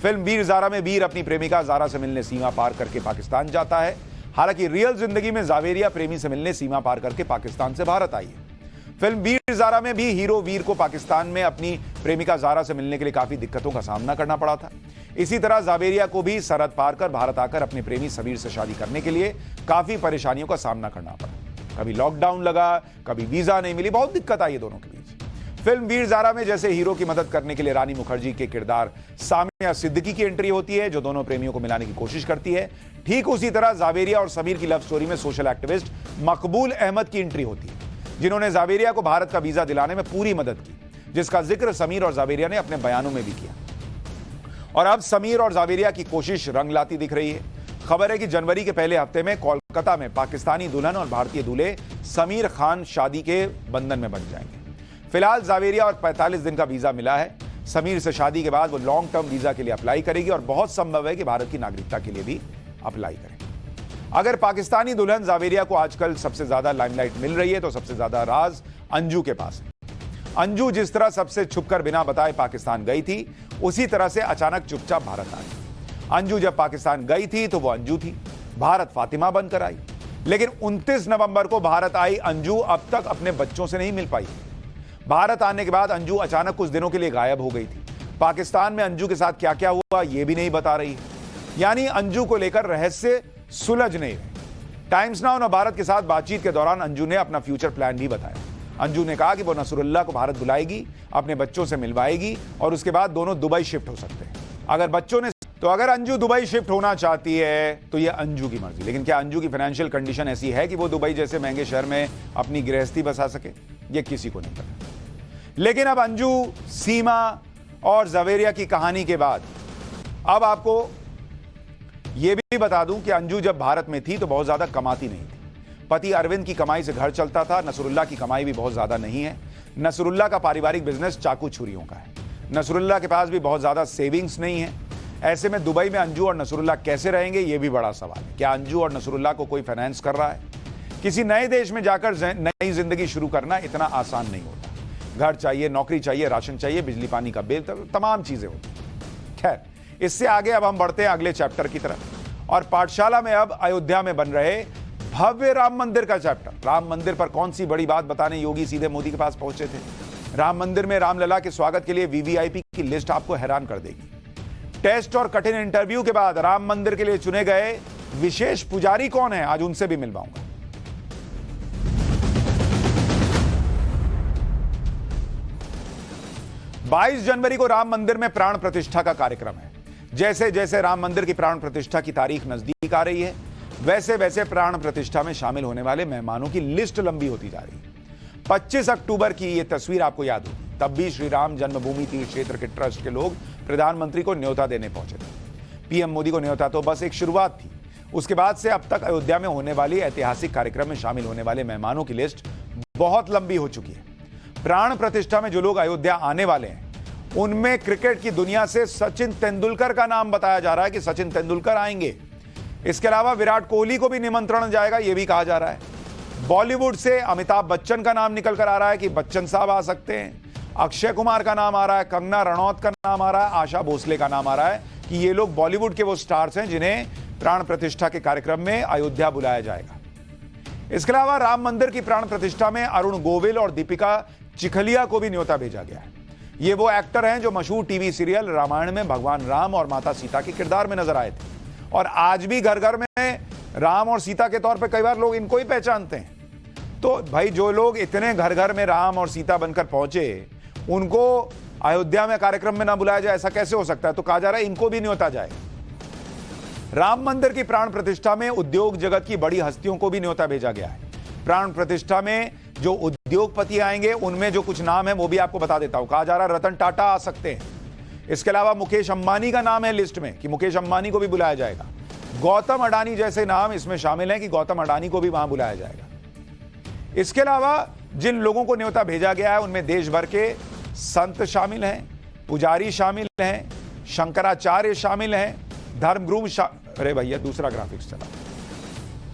फिल्म वीर ज़ारा में वीर अपनी प्रेमिका ज़ारा से मिलने सीमा पार करके पाकिस्तान जाता है। हालांकि रियल जिंदगी में जावेरिया प्रेमी से मिलने सीमा पार करके पाकिस्तान से भारत आई है। फिल्म वीर ज़ारा में भी हीरो वीर को पाकिस्तान में अपनी प्रेमिका ज़ारा से मिलने के लिए काफी दिक्कतों का सामना करना पड़ा था। इसी तरह जावेरिया को भी सरहद पार कर भारत आकर अपने प्रेमी समीर से शादी करने के लिए काफी परेशानियों का सामना करना पड़ा। कभी लॉकडाउन लगा, कभी वीजा नहीं मिली, बहुत दिक्कत आई दोनों के बीच। फिल्म वीर ज़ारा में जैसे हीरो की मदद करने के लिए रानी मुखर्जी के किरदार सामिया सिद्दीकी की एंट्री होती है, जो दोनों प्रेमियों को मिलाने की कोशिश करती है, ठीक उसी तरह जावेरिया और समीर की लव स्टोरी में सोशल एक्टिविस्ट मकबूल अहमद की एंट्री होती है, जिन्होंने जावेरिया को भारत का वीजा दिलाने में पूरी मदद की, जिसका जिक्र समीर और जावेरिया ने अपने बयानों में भी किया। और अब समीर और जावेरिया की कोशिश रंग लाती दिख रही है। खबर है कि जनवरी के पहले हफ्ते में कोलकाता में पाकिस्तानी दुल्हन और भारतीय दूल्हे समीर खान शादी के बंधन में बन जाएंगे। फिलहाल जावेरिया और 45 दिन का वीजा मिला है। समीर से शादी के बाद वो लॉन्ग टर्म वीजा के लिए अप्लाई करेगी और बहुत संभव है कि भारत की नागरिकता के लिए भी अप्लाई करें। अगर पाकिस्तानी दुल्हन जावेरिया को आजकल सबसे ज्यादा लाइमलाइट मिल रही है तो सबसे ज्यादा राज अंजू के पास है। अंजू जिस तरह सबसे छुपकर बिना बताए पाकिस्तान गई थी, उसी तरह से अचानक चुपचाप भारत आ गई। अंजू जब पाकिस्तान गई थी तो वो अंजू थी, भारत फातिमा बनकर आई। लेकिन 29 नवंबर को भारत आई अंजू अब तक अपने बच्चों से नहीं मिल पाई। भारत आने के बाद अंजू अचानक कुछ दिनों के लिए गायब हो गई थी। पाकिस्तान में अंजू के साथ क्या क्या हुआ ये भी नहीं बता रही, यानी अंजू को लेकर रहस्य सुलझ नहीं रहे। टाइम्स नाउ ने भारत के साथ बातचीत के दौरान अंजू ने अपना फ्यूचर प्लान भी बताया। अंजू ने कहा कि वो नसरुल्लाह को भारत बुलाएगी, अपने बच्चों से मिलवाएगी और उसके बाद दोनों दुबई शिफ्ट हो सकते हैं। अगर अंजू दुबई शिफ्ट होना चाहती है तो ये अंजू की मर्जी, लेकिन क्या अंजू की फाइनेंशियल कंडीशन ऐसी है कि वो दुबई जैसे महंगे शहर में अपनी गृहस्थी बसा सके? ये किसी को नहीं पता। लेकिन अब अंजू, सीमा और जावेरिया की कहानी के बाद अब आपको यह भी बता दूं कि अंजू जब भारत में थी तो बहुत ज्यादा कमाती नहीं थी। पति अरविंद की कमाई से घर चलता था। नसरुल्लाह की कमाई भी बहुत ज्यादा नहीं है। नसरुल्लाह का पारिवारिक बिजनेस चाकू छुरियों का है। नसरुल्लाह के पास भी बहुत ज्यादा सेविंग्स नहीं है। ऐसे में दुबई में अंजू और नसरुल्लाह कैसे रहेंगे, यह भी बड़ा सवाल है। क्या अंजू और नसरुल्लाह को कोई फाइनेंस कर रहा है? किसी नए देश में जाकर नई जिंदगी शुरू करना इतना आसान नहीं होता। घर चाहिए, नौकरी चाहिए, राशन चाहिए, बिजली पानी का बिल, तमाम चीजें होती। खैर, इससे आगे अब हम बढ़ते हैं अगले चैप्टर की तरफ और पाठशाला में अब अयोध्या में बन रहे भव्य राम मंदिर का चैप्टर। राम मंदिर पर कौन सी बड़ी बात बताने योगी सीधे मोदी के पास पहुंचे थे? राम मंदिर में रामलला के स्वागत के लिए वीवीआईपी की लिस्ट आपको हैरान कर देगी। टेस्ट और कठिन इंटरव्यू के बाद राम मंदिर के लिए चुने गए विशेष पुजारी कौन है, आज उनसे भी मिलवाऊंगा। 22 जनवरी को राम मंदिर में प्राण प्रतिष्ठा का कार्यक्रम है। जैसे जैसे राम मंदिर की प्राण प्रतिष्ठा की तारीख नजदीक आ रही है, वैसे वैसे प्राण प्रतिष्ठा में शामिल होने वाले मेहमानों की लिस्ट लंबी होती जा रही है। 25 अक्टूबर की यह तस्वीर आपको याद होगी। तब भी श्री राम जन्मभूमि तीर्थ क्षेत्र के ट्रस्ट के लोग प्रधानमंत्री को न्योता देने पहुंचे थे। पीएम मोदी को न्योता तो बस एक शुरुआत थी। उसके बाद से अब तक अयोध्या में होने वाली ऐतिहासिक कार्यक्रम में शामिल होने वाले मेहमानों की लिस्ट बहुत लंबी हो चुकी है। प्राण प्रतिष्ठा में जो लोग अयोध्या आने वाले हैं, उनमें क्रिकेट की दुनिया से सचिन तेंदुलकर का नाम बताया जा रहा है कि सचिन तेंदुलकर आएंगे। इसके अलावा विराट कोहली को भी निमंत्रण जाएगा, यह भी कहा जा रहा है। बॉलीवुड से अमिताभ बच्चन का नाम निकल कर आ रहा है कि बच्चन साहब आ सकते हैं। अक्षय कुमार का नाम आ रहा है, कंगना रनौत का नाम आ रहा है, आशा भोसले का नाम आ रहा है कि ये लोग बॉलीवुड के वो स्टार्स हैं जिन्हें प्राण प्रतिष्ठा के कार्यक्रम में अयोध्या बुलाया जाएगा। इसके अलावा राम मंदिर की प्राण प्रतिष्ठा में अरुण गोविल और दीपिका चिखलिया को भी न्योता भेजा गया है। ये वो एक्टर हैं जो मशहूर टीवी सीरियल रामायण में भगवान राम और माता सीता के किरदार में नजर आए थे और आज भी घर घर में राम और सीता के तौर पे कई बार लोग इनको ही पहचानते हैं। तो भाई, जो लोग इतने घर घर में राम और सीता बनकर पहुंचे, उनको अयोध्या में कार्यक्रम में ना बुलाया जाए, ऐसा कैसे हो सकता है? तो कहा जा रहा है इनको भी न्योता जाए। राम मंदिर की प्राण प्रतिष्ठा में उद्योग जगत की बड़ी हस्तियों को भी न्योता भेजा गया है। प्राण प्रतिष्ठा में जो उद्योगपति आएंगे, उनमें जो कुछ नाम है वो भी आपको बता देता हूं। कहा जा रहा है रतन टाटा आ सकते हैं। इसके अलावा मुकेश अंबानी का नाम है लिस्ट में कि मुकेश अंबानी को भी बुलाया जाएगा। गौतम अडानी जैसे नाम इसमें शामिल हैं कि गौतम अडानी को भी वहां बुलाया जाएगा। इसके अलावा जिन लोगों को न्योता भेजा गया है, उनमें देश भर के संत शामिल हैं, पुजारी शामिल हैं, शंकराचार्य शामिल हैं, धर्मगुरु अरे भैया दूसरा ग्राफिक्स चला।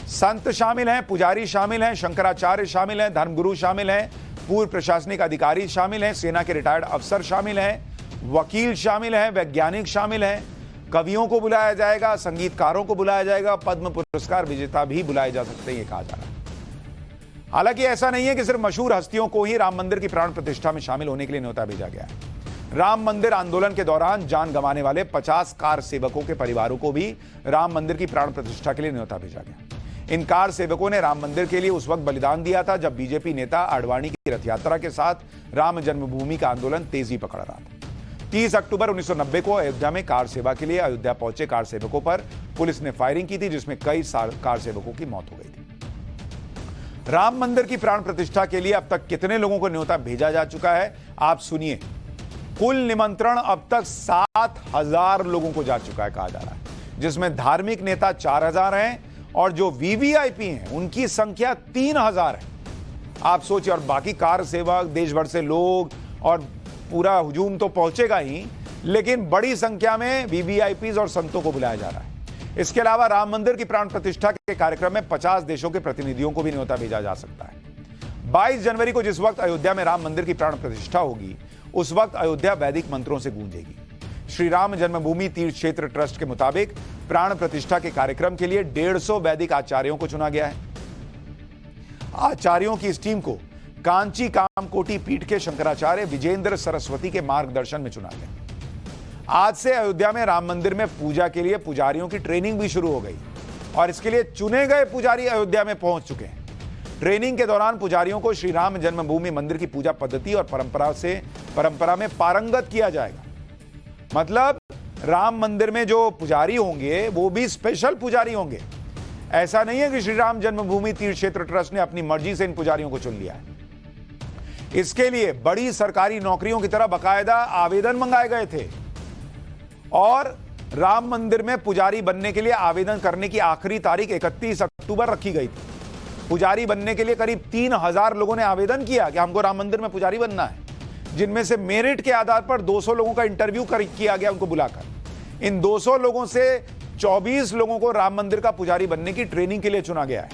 संत शामिल हैं, पुजारी शामिल हैं, शंकराचार्य शामिल हैं, धर्मगुरु शामिल हैं, पूर्व प्रशासनिक अधिकारी शामिल हैं, सेना के रिटायर्ड अफसर शामिल हैं, वकील शामिल हैं, वैज्ञानिक शामिल हैं, कवियों को बुलाया जाएगा, संगीतकारों को बुलाया जाएगा, पद्म पुरस्कार विजेता भी बुलाए जा सकते हैं, ये कहा जा रहा है। हालांकि ऐसा नहीं है कि सिर्फ मशहूर हस्तियों को ही राम मंदिर की प्राण प्रतिष्ठा में शामिल होने के लिए न्योता भेजा गया है। राम मंदिर आंदोलन के दौरान जान गंवाने वाले 50 कार सेवकों के परिवारों को भी राम मंदिर की प्राण प्रतिष्ठा के लिए न्योता भेजा गया। इन कार सेवकों ने राम मंदिर के लिए उस वक्त बलिदान दिया था जब बीजेपी नेता आडवाणी की रथ यात्रा के साथ राम जन्मभूमि का आंदोलन तेजी पकड़ रहा था। 30 अक्टूबर 1990 को अयोध्या में कार सेवा के लिए अयोध्या पहुंचे कार सेवकों पर पुलिस ने फायरिंग की थी, जिसमें कई कार सेवकों की मौत हो गई थी। राम मंदिर की प्राण प्रतिष्ठा के लिए अब तक कितने लोगों को न्योता भेजा जा चुका है, आप सुनिए। कुल निमंत्रण अब तक 7,000 लोगों को जा चुका है कहा जा रहा है, जिसमें धार्मिक नेता 4,000 हैं और जो वीवीआईपी हैं उनकी संख्या 3,000 है। आप सोचिए, और बाकी कार सेवक, देश भर से लोग, और पूरा हुजूम तो पहुंचेगा ही, लेकिन बड़ी संख्या में वीवीआईपीज और संतों को बुलाया जा रहा है। इसके अलावा राम मंदिर की प्राण प्रतिष्ठा के कार्यक्रम में 50 देशों के प्रतिनिधियों को भी न्योता भेजा जा सकता है। 22 जनवरी को जिस वक्त अयोध्या में राम मंदिर की प्राण प्रतिष्ठा होगी, उस वक्त अयोध्या वैदिक मंत्रों से गूंजेगी। श्री राम जन्मभूमि तीर्थ क्षेत्र ट्रस्ट के मुताबिक प्राण प्रतिष्ठा के कार्यक्रम के लिए 150 वैदिक आचार्यों को चुना गया है। आचार्यों की इस टीम को कांची कामकोटी पीठ के शंकराचार्य विजेंद्र सरस्वती के मार्गदर्शन में चुना गया। आज से अयोध्या में राम मंदिर में पूजा के लिए पुजारियों की ट्रेनिंग भी शुरू हो गई और इसके लिए चुने गए पुजारी अयोध्या में पहुंच चुके हैं। ट्रेनिंग के दौरान पुजारियों को श्री राम जन्मभूमि मंदिर की पूजा पद्धति और परंपरा में पारंगत किया जाएगा। मतलब राम मंदिर में जो पुजारी होंगे वो भी स्पेशल पुजारी होंगे। ऐसा नहीं है कि श्री राम जन्मभूमि तीर्थ क्षेत्र ट्रस्ट ने अपनी मर्जी से इन पुजारियों को चुन लिया है। इसके लिए बड़ी सरकारी नौकरियों की तरह बाकायदा आवेदन मंगाए गए थे और राम मंदिर में पुजारी बनने के लिए आवेदन करने की आखिरी तारीख 31 अक्टूबर रखी गई थी। पुजारी बनने के लिए करीब 3,000 लोगों ने आवेदन किया कि हमको राम मंदिर में पुजारी बनना है, जिनमें से मेरिट के आधार पर 200 लोगों का इंटरव्यू किया गया उनको बुलाकर। इन 200 लोगों से 24 लोगों को राम मंदिर का पुजारी बनने की ट्रेनिंग के लिए चुना गया है,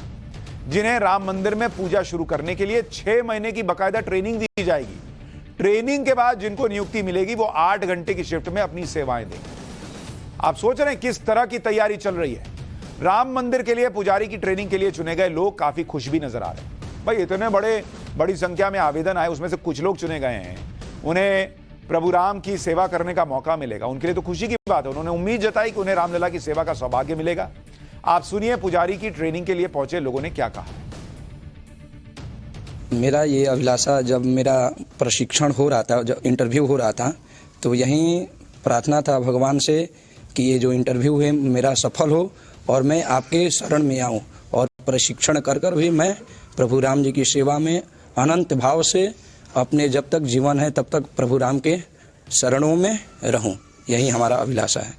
जिन्हें राम मंदिर में पूजा शुरू करने के लिए 6 महीने की बाकायदा ट्रेनिंग दी जाएगी। ट्रेनिंग के बाद जिनको नियुक्ति मिलेगी वो 8 घंटे की शिफ्ट में अपनी सेवाएं देंगे। आप सोच रहे हैं किस तरह की तैयारी चल रही है। राम मंदिर के लिए पुजारी की ट्रेनिंग के लिए चुने गए लोग काफी खुश भी नजर आ रहे हैं। भाई इतने बड़ी संख्या में आवेदन आए, उसमें से कुछ लोग चुने गए हैं, उन्हें प्रभु राम की सेवा करने का मौका मिलेगा, उनके लिए तो खुशी की बात है। उन्होंने उम्मीद जताई कि उन्हें रामलला की सेवा का सौभाग्य मिलेगा। आप सुनिए पुजारी की ट्रेनिंग के लिए पहुंचे लोगों ने क्या कहा। मेरा ये अभिलाषा, जब मेरा प्रशिक्षण हो रहा था, जब इंटरव्यू हो रहा था, तो यही प्रार्थना था भगवान से कि ये जो इंटरव्यू है मेरा सफल हो और मैं आपके शरण में आऊं और प्रशिक्षण कर भी मैं प्रभु राम जी की सेवा में अनंत भाव से अपने जब तक जीवन है तब तक प्रभु राम के शरणों में रहूं। यही हमारा अभिलाषा है।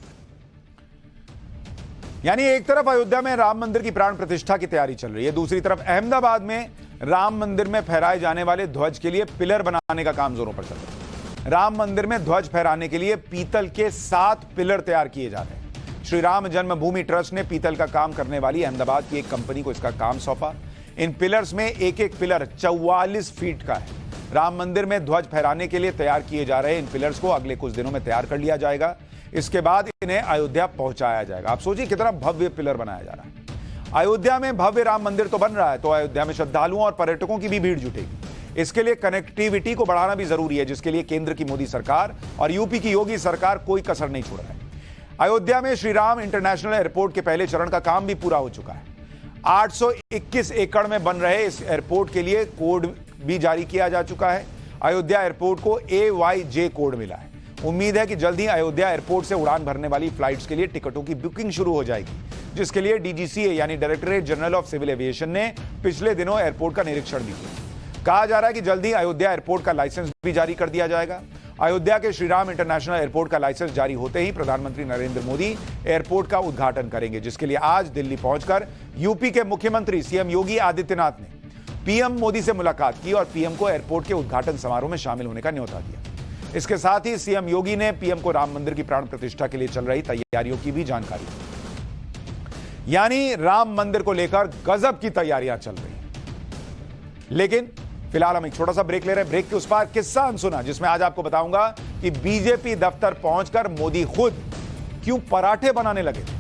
यानी एक तरफ अयोध्या में राम मंदिर की प्राण प्रतिष्ठा की तैयारी चल रही है, दूसरी तरफ अहमदाबाद में राम मंदिर में फहराए जाने वाले ध्वज के लिए पिलर बनाने का काम जोरों पर चल रहा है। राम मंदिर में ध्वज फहराने के लिए पीतल के 7 पिलर तैयार किए जा रहे हैं। श्री राम जन्मभूमि ट्रस्ट ने पीतल का काम करने वाली अहमदाबाद की एक कंपनी को इसका काम सौंपा। इन पिलर्स में एक पिलर 44 फीट का है। राम मंदिर में ध्वज फहराने के लिए तैयार किए जा रहे इन पिलर्स को अगले कुछ दिनों में तैयार कर लिया जाएगा। इसके बाद इन्हें अयोध्या पहुंचाया जाएगा। आप सोचिए कितना भव्य पिलर बनाया जा रहा है। अयोध्या में भव्य राम मंदिर तो बन रहा है, तो अयोध्या में श्रद्धालुओं और पर्यटकों की भी भीड़ जुटेगी। इसके लिए कनेक्टिविटी को बढ़ाना भी जरूरी है, जिसके लिए केंद्र की मोदी सरकार और यूपी की योगी सरकार कोई कसर नहीं छोड़ रहा है। अयोध्या में श्री राम इंटरनेशनल एयरपोर्ट के पहले चरण का काम भी पूरा हो चुका है। 821 एकड़ में बन रहे इस एयरपोर्ट के लिए कोड भी जारी किया जा चुका है। अयोध्या एयरपोर्ट को AYJ कोड मिला है। उम्मीद है कि जल्द ही अयोध्या एयरपोर्ट से उड़ान भरने वाली फ्लाइट्स के लिए टिकटों की बुकिंग शुरू हो जाएगी, जिसके लिए DGCA यानी directorate general of civil aviation ने पिछले दिनों एयरपोर्ट का निरीक्षण भी किया। कहा जा रहा है कि जल्द ही अयोध्या एयरपोर्ट का लाइसेंस भी जारी कर दिया जाएगा। अयोध्या के श्री राम इंटरनेशनल एयरपोर्ट का लाइसेंस जारी होते ही प्रधानमंत्री नरेंद्र मोदी एयरपोर्ट का उद्घाटन करेंगे, जिसके लिए आज दिल्ली पहुंचकर यूपी के मुख्यमंत्री CM योगी आदित्यनाथ ने PM मोदी से मुलाकात की और PM को एयरपोर्ट के उद्घाटन समारोह में शामिल होने का न्योता दिया। इसके साथ ही CM योगी ने PM को राम मंदिर की प्राण प्रतिष्ठा के लिए चल रही तैयारियों की भी जानकारी दी। यानी राम मंदिर को लेकर गजब की तैयारियां चल रही हैं। लेकिन फिलहाल हम एक छोटा सा ब्रेक ले रहे हैं। ब्रेक के उस पार किस्सा अनसुना, जिसमें आज आपको बताऊंगा कि बीजेपी दफ्तर पहुंचकर मोदी खुद क्यों पराठे बनाने लगे थे।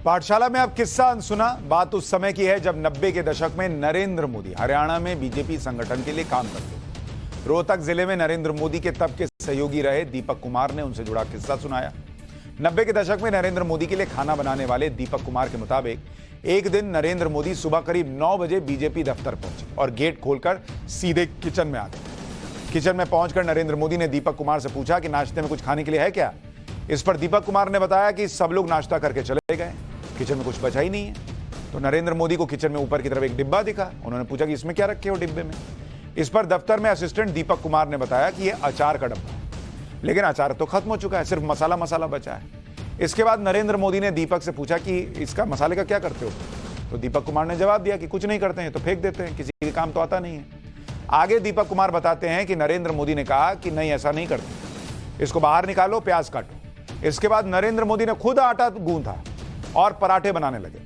पाठशाला में अब किस्सा अनसुना। बात उस समय की है जब 90 के दशक में नरेंद्र मोदी हरियाणा में बीजेपी संगठन के लिए काम करते थे। रोहतक जिले में नरेंद्र मोदी के तब के सहयोगी रहे दीपक कुमार ने उनसे जुड़ा किस्सा सुनाया। 90 के दशक में नरेंद्र मोदी के लिए खाना बनाने वाले दीपक कुमार के मुताबिक एक दिन नरेंद्र मोदी सुबह करीब 9 बजे बीजेपी दफ्तर पहुंचे और गेट खोलकर सीधे किचन में आ गए। किचन में पहुंचकर नरेंद्र मोदी ने दीपक कुमार से पूछा कि नाश्ते में कुछ खाने के लिए है क्या। इस पर दीपक कुमार ने बताया कि सब लोग नाश्ता करके चले गए, किचन में कुछ बचा ही नहीं है। तो नरेंद्र मोदी को किचन में ऊपर की तरफ एक डिब्बा दिखा। उन्होंने पूछा कि इसमें क्या रखे हो डिब्बे में। इस पर दफ्तर में असिस्टेंट दीपक कुमार ने बताया कि यह अचार का डब्बा है, लेकिन अचार तो खत्म हो चुका है, सिर्फ मसाला मसाला बचा है। इसके बाद नरेंद्र मोदी ने दीपक से पूछा कि इसका मसाले का क्या करते हो। तो दीपक कुमार ने जवाब दिया कि कुछ नहीं करते हैं, तो फेंक देते हैं, किसी के काम तो आता नहीं है। आगे दीपक कुमार बताते हैं कि नरेंद्र मोदी ने कहा कि नहीं ऐसा नहीं करते, इसको बाहर निकालो, प्याज काटो। इसके बाद नरेंद्र मोदी ने खुद आटा गूंथा और पराठे बनाने लगे।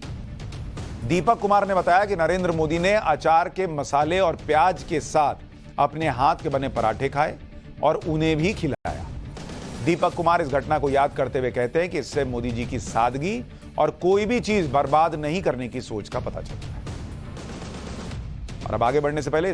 दीपक कुमार ने बताया कि नरेंद्र मोदी ने अचार के मसाले और प्याज के साथ अपने हाथ के बने पराठे खाए और उन्हें भी खिलाया। दीपक कुमार इस घटना को याद करते हुए कहते हैं कि इससे मोदी जी की सादगी और कोई भी चीज बर्बाद नहीं करने की सोच का पता चलता है। और अब आगे बढ़ने से पहले